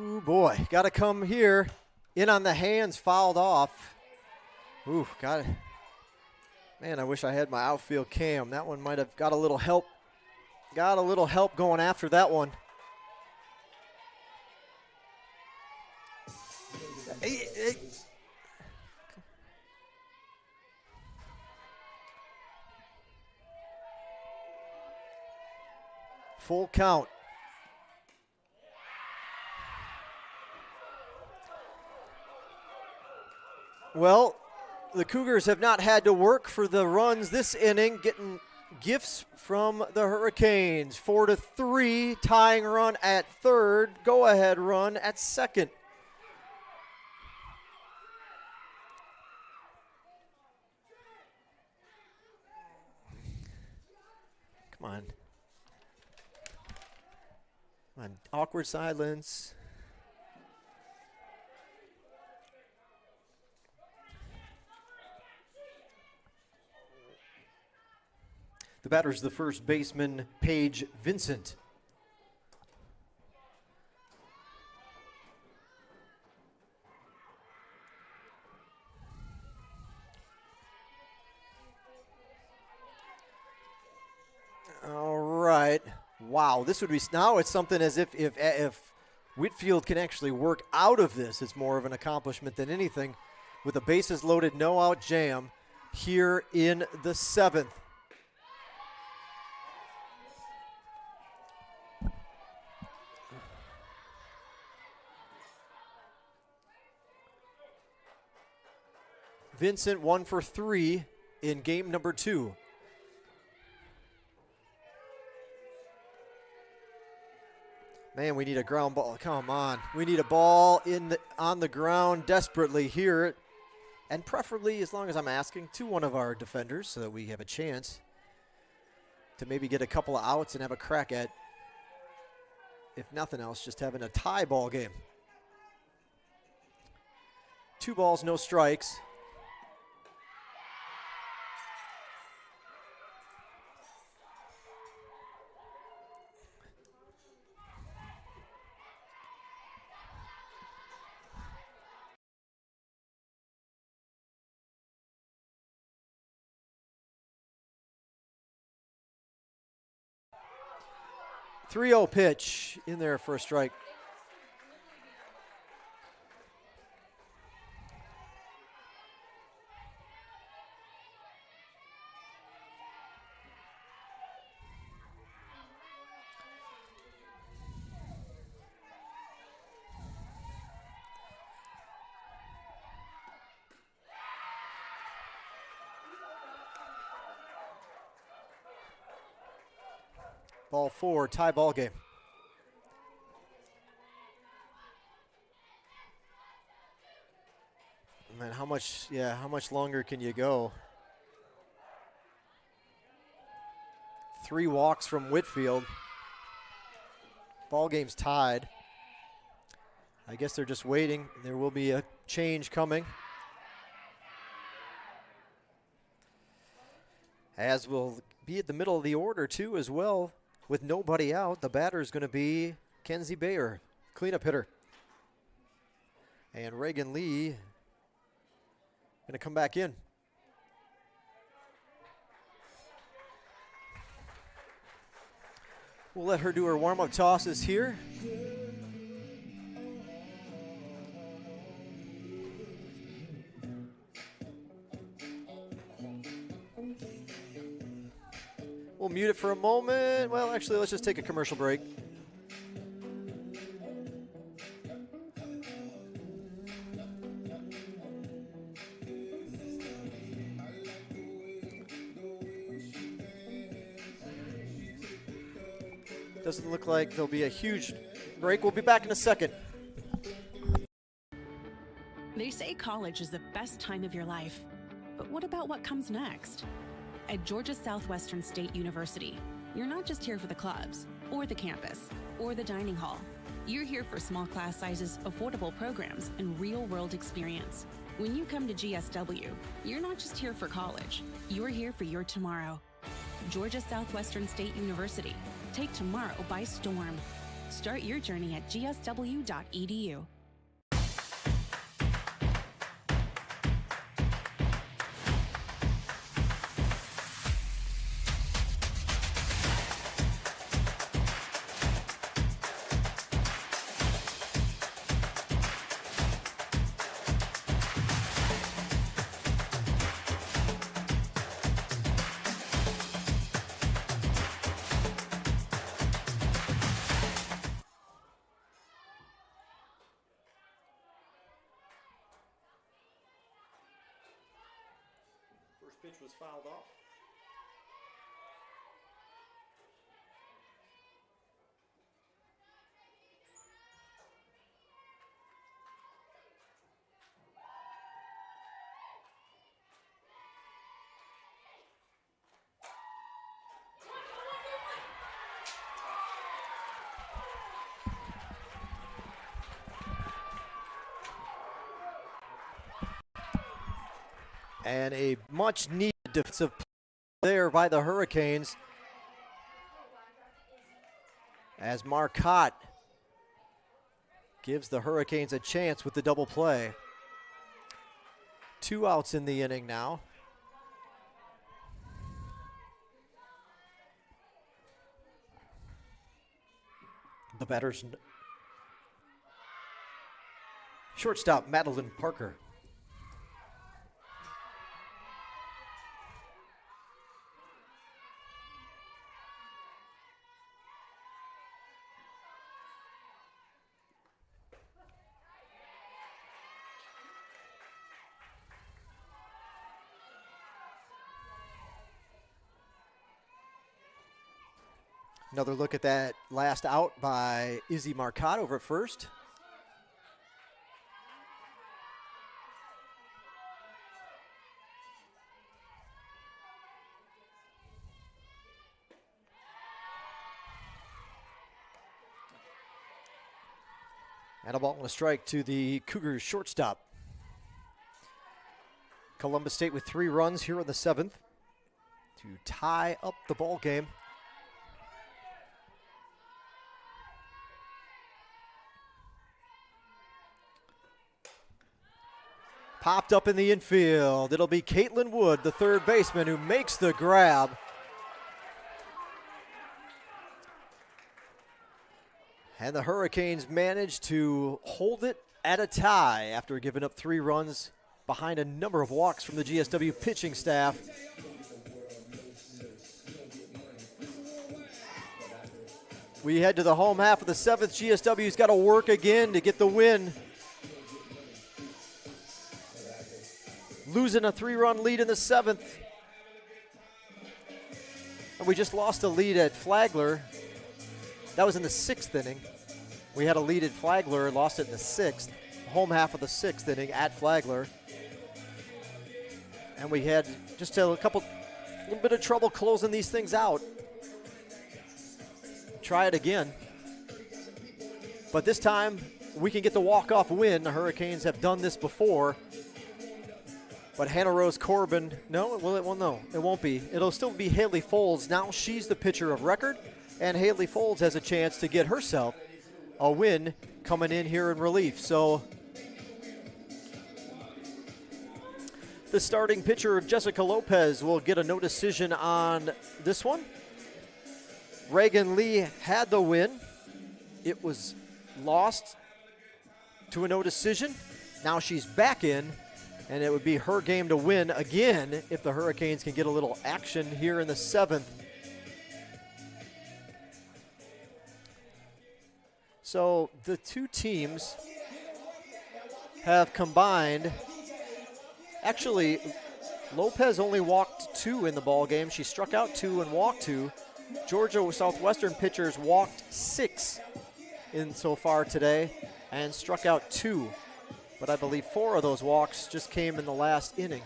A: Ooh, boy, got to come here. In on the hands, fouled off. Ooh, got it. Man, I wish I had my outfield cam. That one might have got a little help. Got a little help going after that one. Hey. Full count. Well, the Cougars have not had to work for the runs this inning, getting gifts from the Hurricanes. 4-3, tying run at third, go-ahead run at second. Come on. Come on, awkward silence. The batter's the first baseman, Paige Vincent. All right. Wow, this would be, now it's something as if Whitfield can actually work out of this, it's more of an accomplishment than anything, with a bases loaded, no out jam here in the seventh. Vincent 1 for 3 in game number 2. Man, we need a ground ball. Come on. We need a ball on the ground desperately here. And preferably, as long as I'm asking, to one of our defenders so that we have a chance to maybe get a couple of outs and have a crack at, if nothing else, just having a tie ball game. 2 balls, no strikes. .30 pitch in there for a strike. Ball 4, tie ball game. Man, how much longer can you go? 3 walks from Whitfield. Ball game's tied. I guess they're just waiting. There will be a change coming. As will be at the middle of the order too as well. With nobody out, the batter is going to be Kenzie Bayer, cleanup hitter. And Reagan Lee going to come back in. We'll let her do her warm-up tosses here. We'll mute it for a moment. Well, actually, let's just take a commercial break. Doesn't look like there'll be a huge break. We'll be back in a second.
E: They say college is the best time of your life. But what about what comes next? At Georgia Southwestern State University, you're not just here for the clubs, or the campus, or the dining hall. You're here for small class sizes, affordable programs, and real-world experience. When you come to GSW, you're not just here for college. You're here for your tomorrow. Georgia Southwestern State University. Take tomorrow by storm. Start your journey at gsw.edu.
A: First pitch was fouled off. And a much needed defensive play there by the Hurricanes as Marcotte gives the Hurricanes a chance with the double play. 2 outs in the inning now. The batters, shortstop Madeline Parker. Another look at that last out by Izzy Marcotte over at first. And a ball and a strike to the Cougars shortstop. Columbus State with 3 runs here in the 7th to tie up the ball game. Popped up in the infield. It'll be Caitlin Wood, the third baseman, who makes the grab. And the Hurricanes manage to hold it at a tie after giving up 3 runs behind a number of walks from the GSW pitching staff. We head to the home half of the 7th. GSW's got to work again to get the win. Losing a 3-run lead in the 7th. And we just lost a lead at Flagler. That was in the 6th inning. We had a lead at Flagler and lost it in the 6th. Home half of the 6th inning at Flagler. And we had just a little bit of trouble closing these things out. Try it again. But this time, we can get the walk-off win. The Hurricanes have done this before. But Hannah Rose Corbin, no, it won't be. It'll still be Haley Folds. Now she's the pitcher of record, and Haley Folds has a chance to get herself a win coming in here in relief. So the starting pitcher, Jessica Lopez, will get a no decision on this one. Reagan Lee had the win. It was lost to a no decision. Now she's back in. And it would be her game to win again if the Hurricanes can get a little action here in the 7th. So the 2 teams have combined. Actually, Lopez only walked 2 in the ball game. She struck out 2 and walked 2. Georgia Southwestern pitchers walked 6 in so far today and struck out 2. But I believe 4 of those walks just came in the last inning.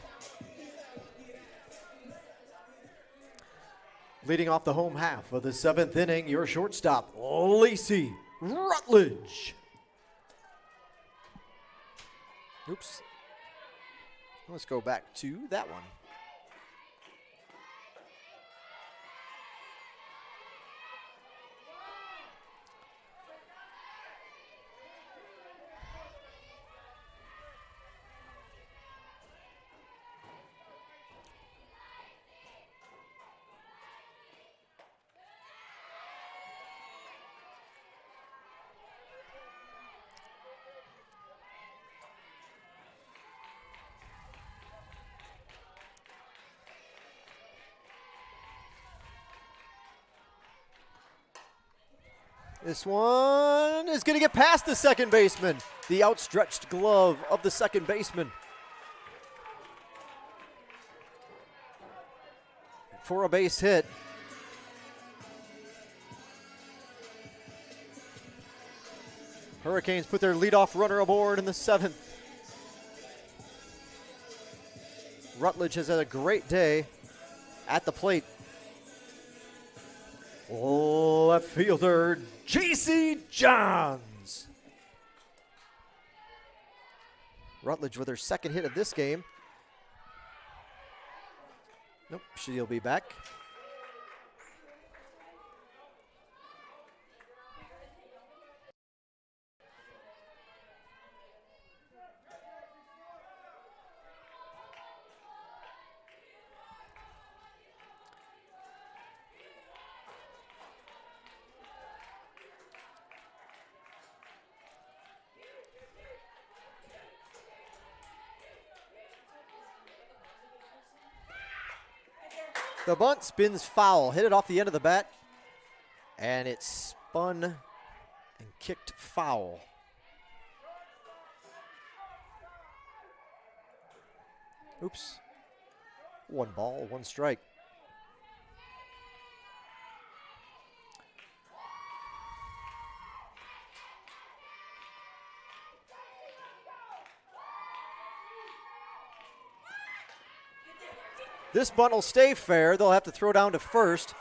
A: Leading off the home half of the 7th inning, your shortstop, Lacey Rutledge. Oops. Let's go back to that one. This one is going to get past the second baseman. The outstretched glove of the second baseman. for a base hit. Hurricanes put their leadoff runner aboard in the 7th. Rutledge has had a great day at the plate. Left fielder J.C. Johns. Rutledge with her second hit of this game. Nope, she'll be back. The bunt spins foul, hit it off the end of the bat, and it spun and kicked foul. Oops. 1 ball, 1 strike. This bunt will stay fair. They'll have to throw down to first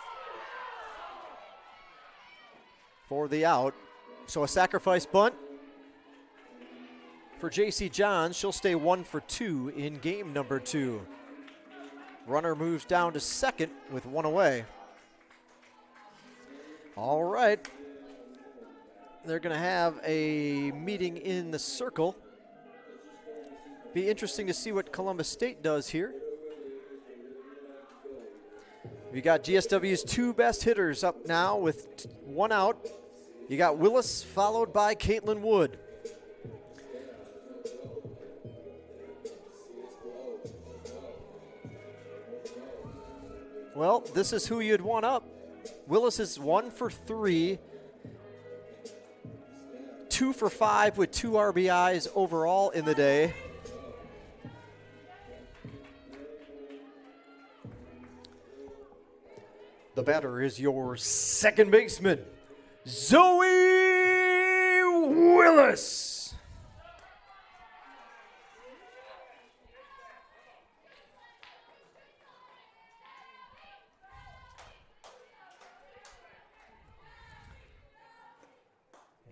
A: for the out. So a sacrifice bunt for J.C. Johns. She'll stay 1 for 2 in game number 2. Runner moves down to second with 1 away. All right. They're going to have a meeting in the circle. Be interesting to see what Columbus State does here. You got GSW's 2 best hitters up now with 1 out. You got Willis followed by Caitlin Wood. Well, this is who you'd want up. Willis is 1 for 3, 2 for 5 with 2 RBIs overall in the day. The batter is your second baseman, Zoe Willis.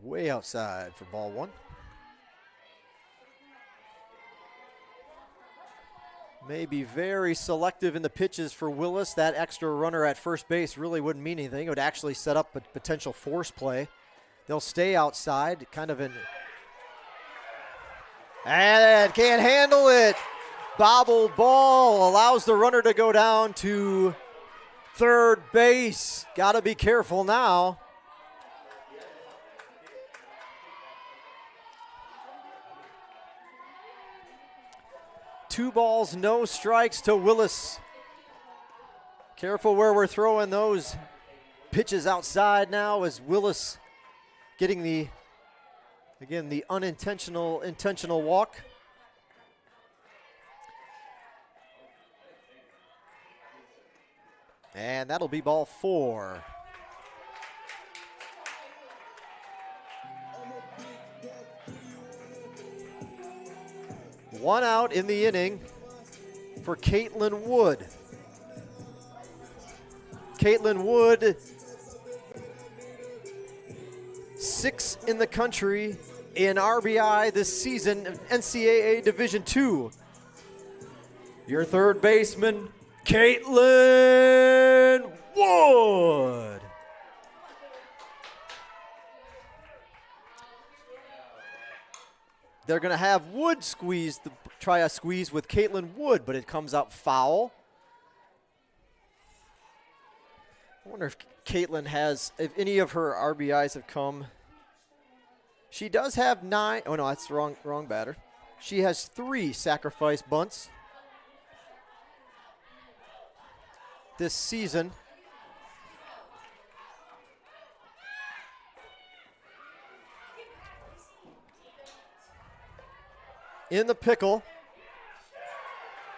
A: Way outside for ball 1. May be very selective in the pitches for Willis. That extra runner at first base really wouldn't mean anything. It would actually set up a potential force play. They'll stay outside, kind of in. And can't handle it. Bobbled ball allows the runner to go down to third base. Got to be careful now. Two balls, no strikes to Willis. Careful where we're throwing those pitches outside now as Willis getting the intentional walk. And that'll be ball 4. One out in the inning for Caitlin Wood. Caitlin Wood, 6th in the country in RBI this season in NCAA Division II. Your third baseman, Caitlin Wood. They're going to have Wood try a squeeze with Caitlin Wood, but it comes out foul. I wonder if Caitlin if any of her RBIs have come. She does have 9. Oh, no, that's the wrong batter. She has 3 sacrifice bunts this season. In the pickle.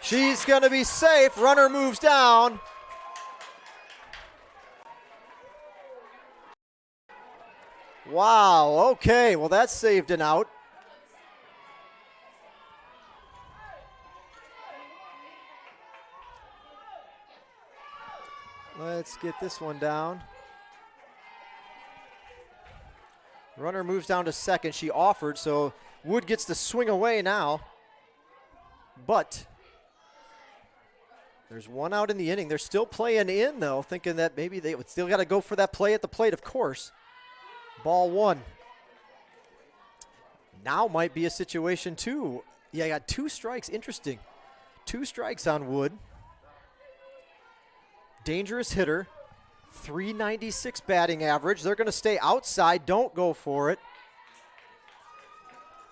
A: She's going to be safe. Runner moves down. Wow, okay. Well, that's saved and out. Let's get this one down. Runner moves down to second. She offered, so Wood gets to swing away now. But there's one out in the inning. They're still playing in, though, thinking that maybe they would still got to go for that play at the plate, of course. Ball one. Now might be a situation, too. Yeah, I got 2 strikes. Interesting. 2 strikes on Wood. Dangerous hitter. 396 batting average. They're going to stay outside. Don't go for it.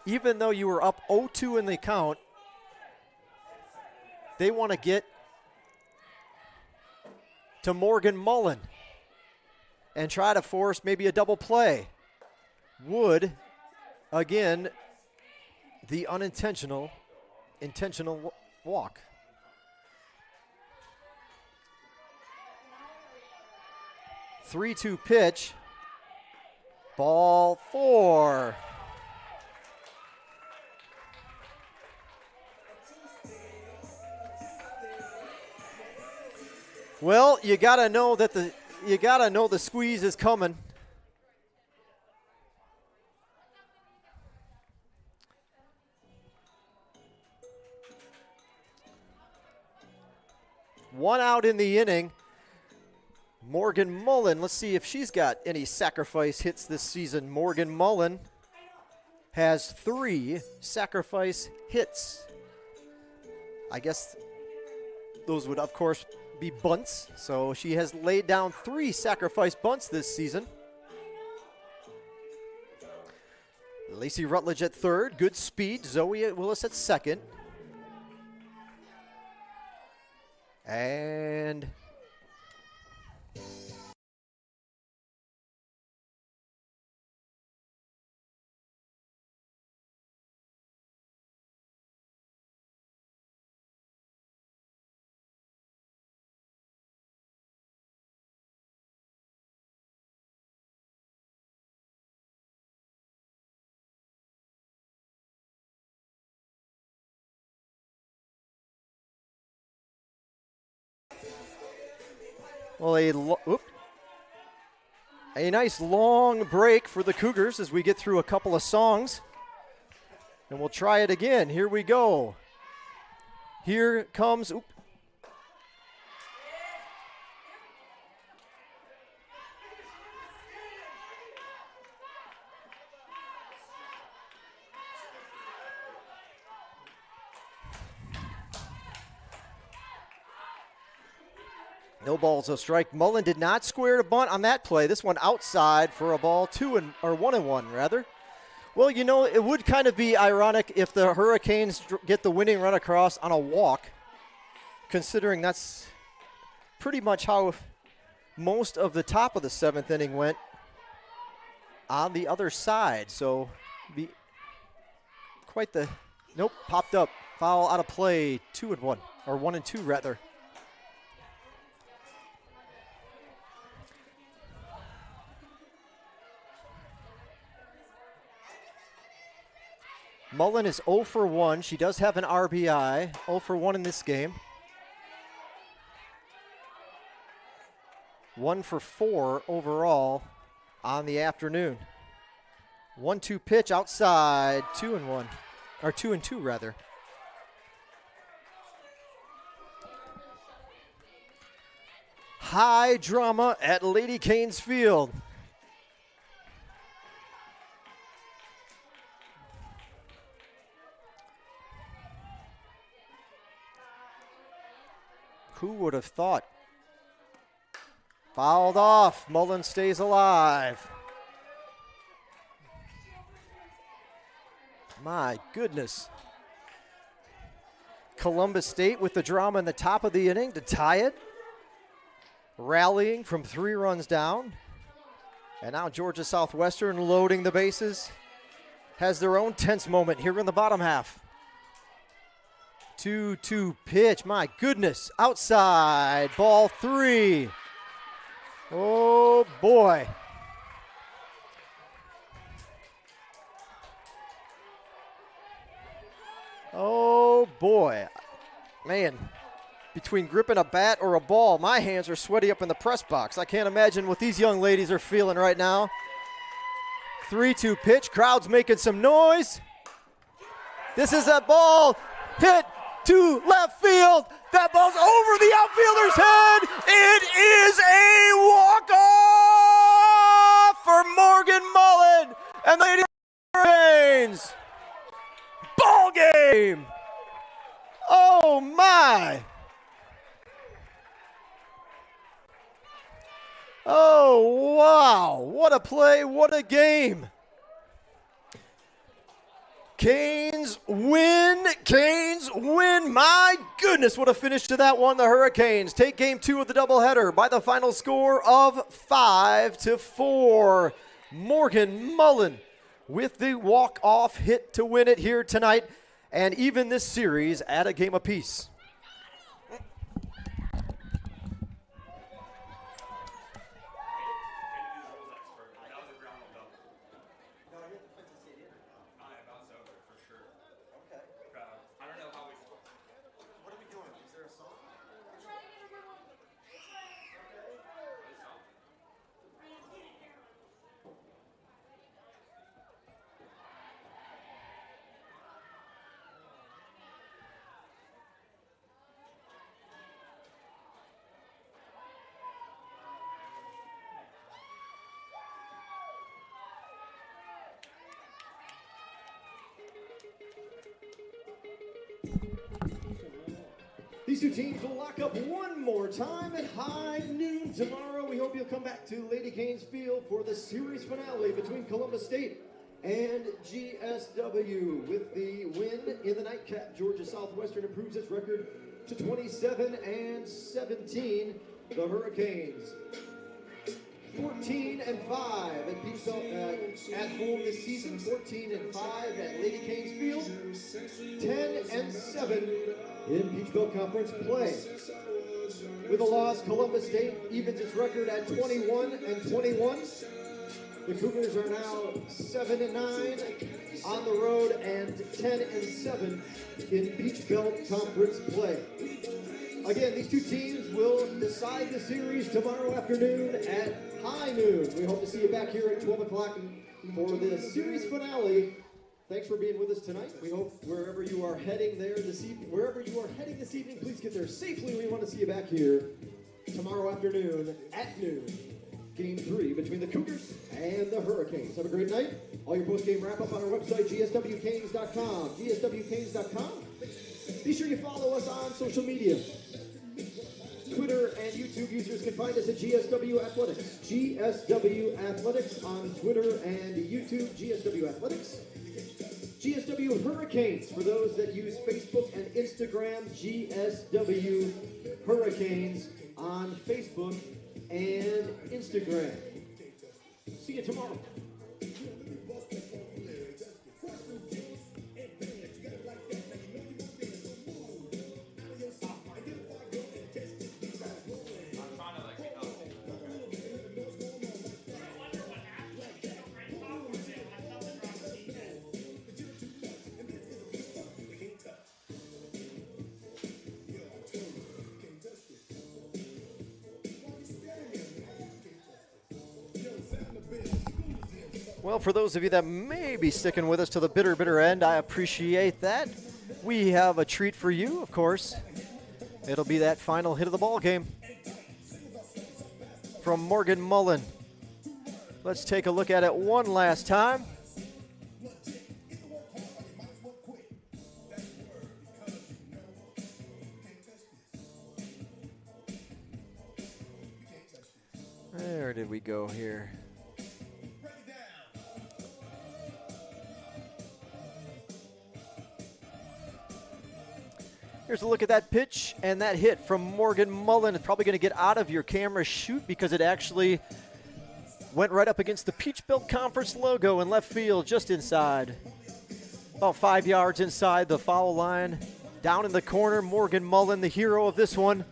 A: Even though you were up 0-2 in the count, they want to get to Morgan Mullen and try to force maybe a double play. Wood, again, the intentional walk. Three-two pitch. Ball 4. Well, you gotta know that the squeeze is coming. One out in the inning. Morgan Mullen, let's see if she's got any sacrifice hits this season. Morgan Mullen has 3 sacrifice hits. I guess those would, of course, be bunts. So she has laid down 3 sacrifice bunts this season. Lacey Rutledge at third. Good speed. Zoe Willis at second. And well, a nice long break for the Cougars as we get through a couple of songs. And we'll try it again. Here we go. Here comes, no balls, a strike. Mullen did not square to bunt on that play. This one outside for a ball 1-1 rather. Well, you know, it would kind of be ironic if the Hurricanes get the winning run across on a walk, considering that's pretty much how most of the top of the 7th inning went on the other side. So be quite the, nope, popped up. Foul out of play, 2-1, or 1-2 rather. Mullen is 0 for 1. She does have an RBI. 0 for 1 in this game. 1 for 4 overall on the afternoon. 1-2 pitch outside. 2-1. Or 2-2 rather. High drama at Lady Canes Field. Who would have thought? Fouled off. Mullen stays alive. My goodness. Columbus State with the drama in the top of the inning to tie it. Rallying from 3 runs down. And now Georgia Southwestern loading the bases. Has their own tense moment here in the bottom half. 2-2 pitch, my goodness, outside, ball 3. Oh boy. boy, man, between gripping a bat or a ball, my hands are sweaty up in the press box. I can't imagine what these young ladies are feeling right now. 3-2 pitch, crowd's making some noise. This is a ball hit to left field. That ball's over the outfielder's head. It is a walk-off for Morgan Mullen and the Lady Hurricanes. Ball game. Oh my. Oh wow. What a play, what a game. Canes win. Canes win. My goodness, what a finish to that one. The Hurricanes take game 2 of the doubleheader by the final score of 5-4. Morgan Mullen with the walk-off hit to win it here tonight, and even this series at a game apiece.
C: These two teams will lock up one more time at high noon tomorrow. We hope you'll come back to Lady Canes Field for the series finale between Columbus State and GSW. With the win in the nightcap, Georgia Southwestern improves its record to 27-17. The Hurricanes 14-5 at Peach Belt at home this season. 14-5 at Lady Canes Field. 10-7 in Peach Belt Conference play. With a loss, Columbus State evens its record at 21-21. The Cougars are now 7-9 on the road and 10-7 in Peach Belt Conference play. Again, these two teams will decide the series tomorrow afternoon at high noon. We hope to see you back here at 12 o'clock for the series finale. Thanks for being with us tonight. We hope wherever you are heading this evening, please get there safely. We want to see you back here tomorrow afternoon at noon. Game 3 between the Cougars and the Hurricanes. Have a great night. All your post-game wrap-up on our website, gswcanes.com. gswcanes.com. Be sure you follow us on social media. Twitter and YouTube users can find us at GSW Athletics. GSW Athletics on Twitter and YouTube, GSW Athletics. GSW Hurricanes for those that use Facebook and Instagram, GSW Hurricanes on Facebook and Instagram. See you tomorrow.
A: Well, for those of you that may be sticking with us to the bitter end, I appreciate that. We have a treat for you, of course. It'll be that final hit of the ball game from Morgan Mullen. Let's take a look at it one last time. Where did we go here? Here's a look at that pitch and that hit from Morgan Mullen. It's probably going to get out of your camera shoot because it actually went right up against the Peach Belt Conference logo in left field, just inside. About 5 yards inside the foul line. Down in the corner, Morgan Mullen, the hero of this one.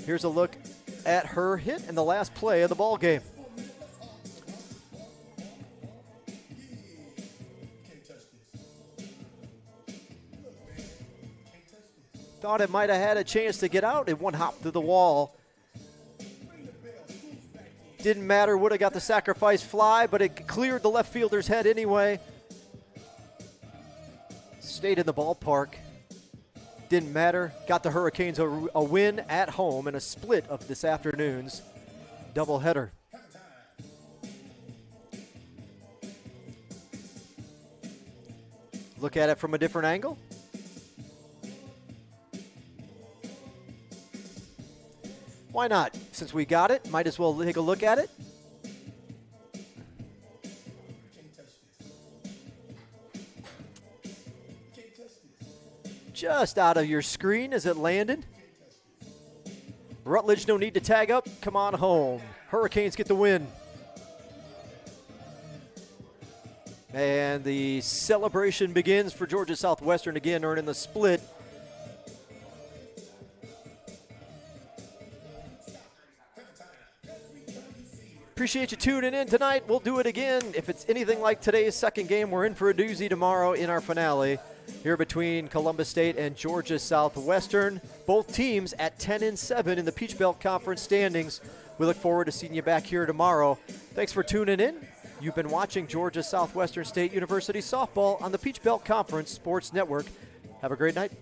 A: Here's a look at her hit in the last play of the ball game. thought it might have had a chance to get out. It one hop through the wall. Didn't matter, would have got the sacrifice fly, but it cleared the left fielder's head anyway. Stayed in the ballpark. Didn't matter. Got the Hurricanes a win at home in a split of this afternoon's doubleheader. Look at it from a different angle. Why not? Since we got it, might as well take a look at it. Just out of your screen as it landed. Rutledge, no need to tag up. Come on home. Hurricanes get the win. And the celebration begins for Georgia Southwestern, again earning the split. Appreciate you tuning in tonight. We'll do it again. If it's anything like today's second game, we're in for a doozy tomorrow in our finale here between Columbus State and Georgia Southwestern. Both teams at 10-7 in the Peach Belt Conference standings. We look forward to seeing you back here tomorrow. Thanks for tuning in. You've been watching Georgia Southwestern State University softball on the Peach Belt Conference Sports Network. Have a great night.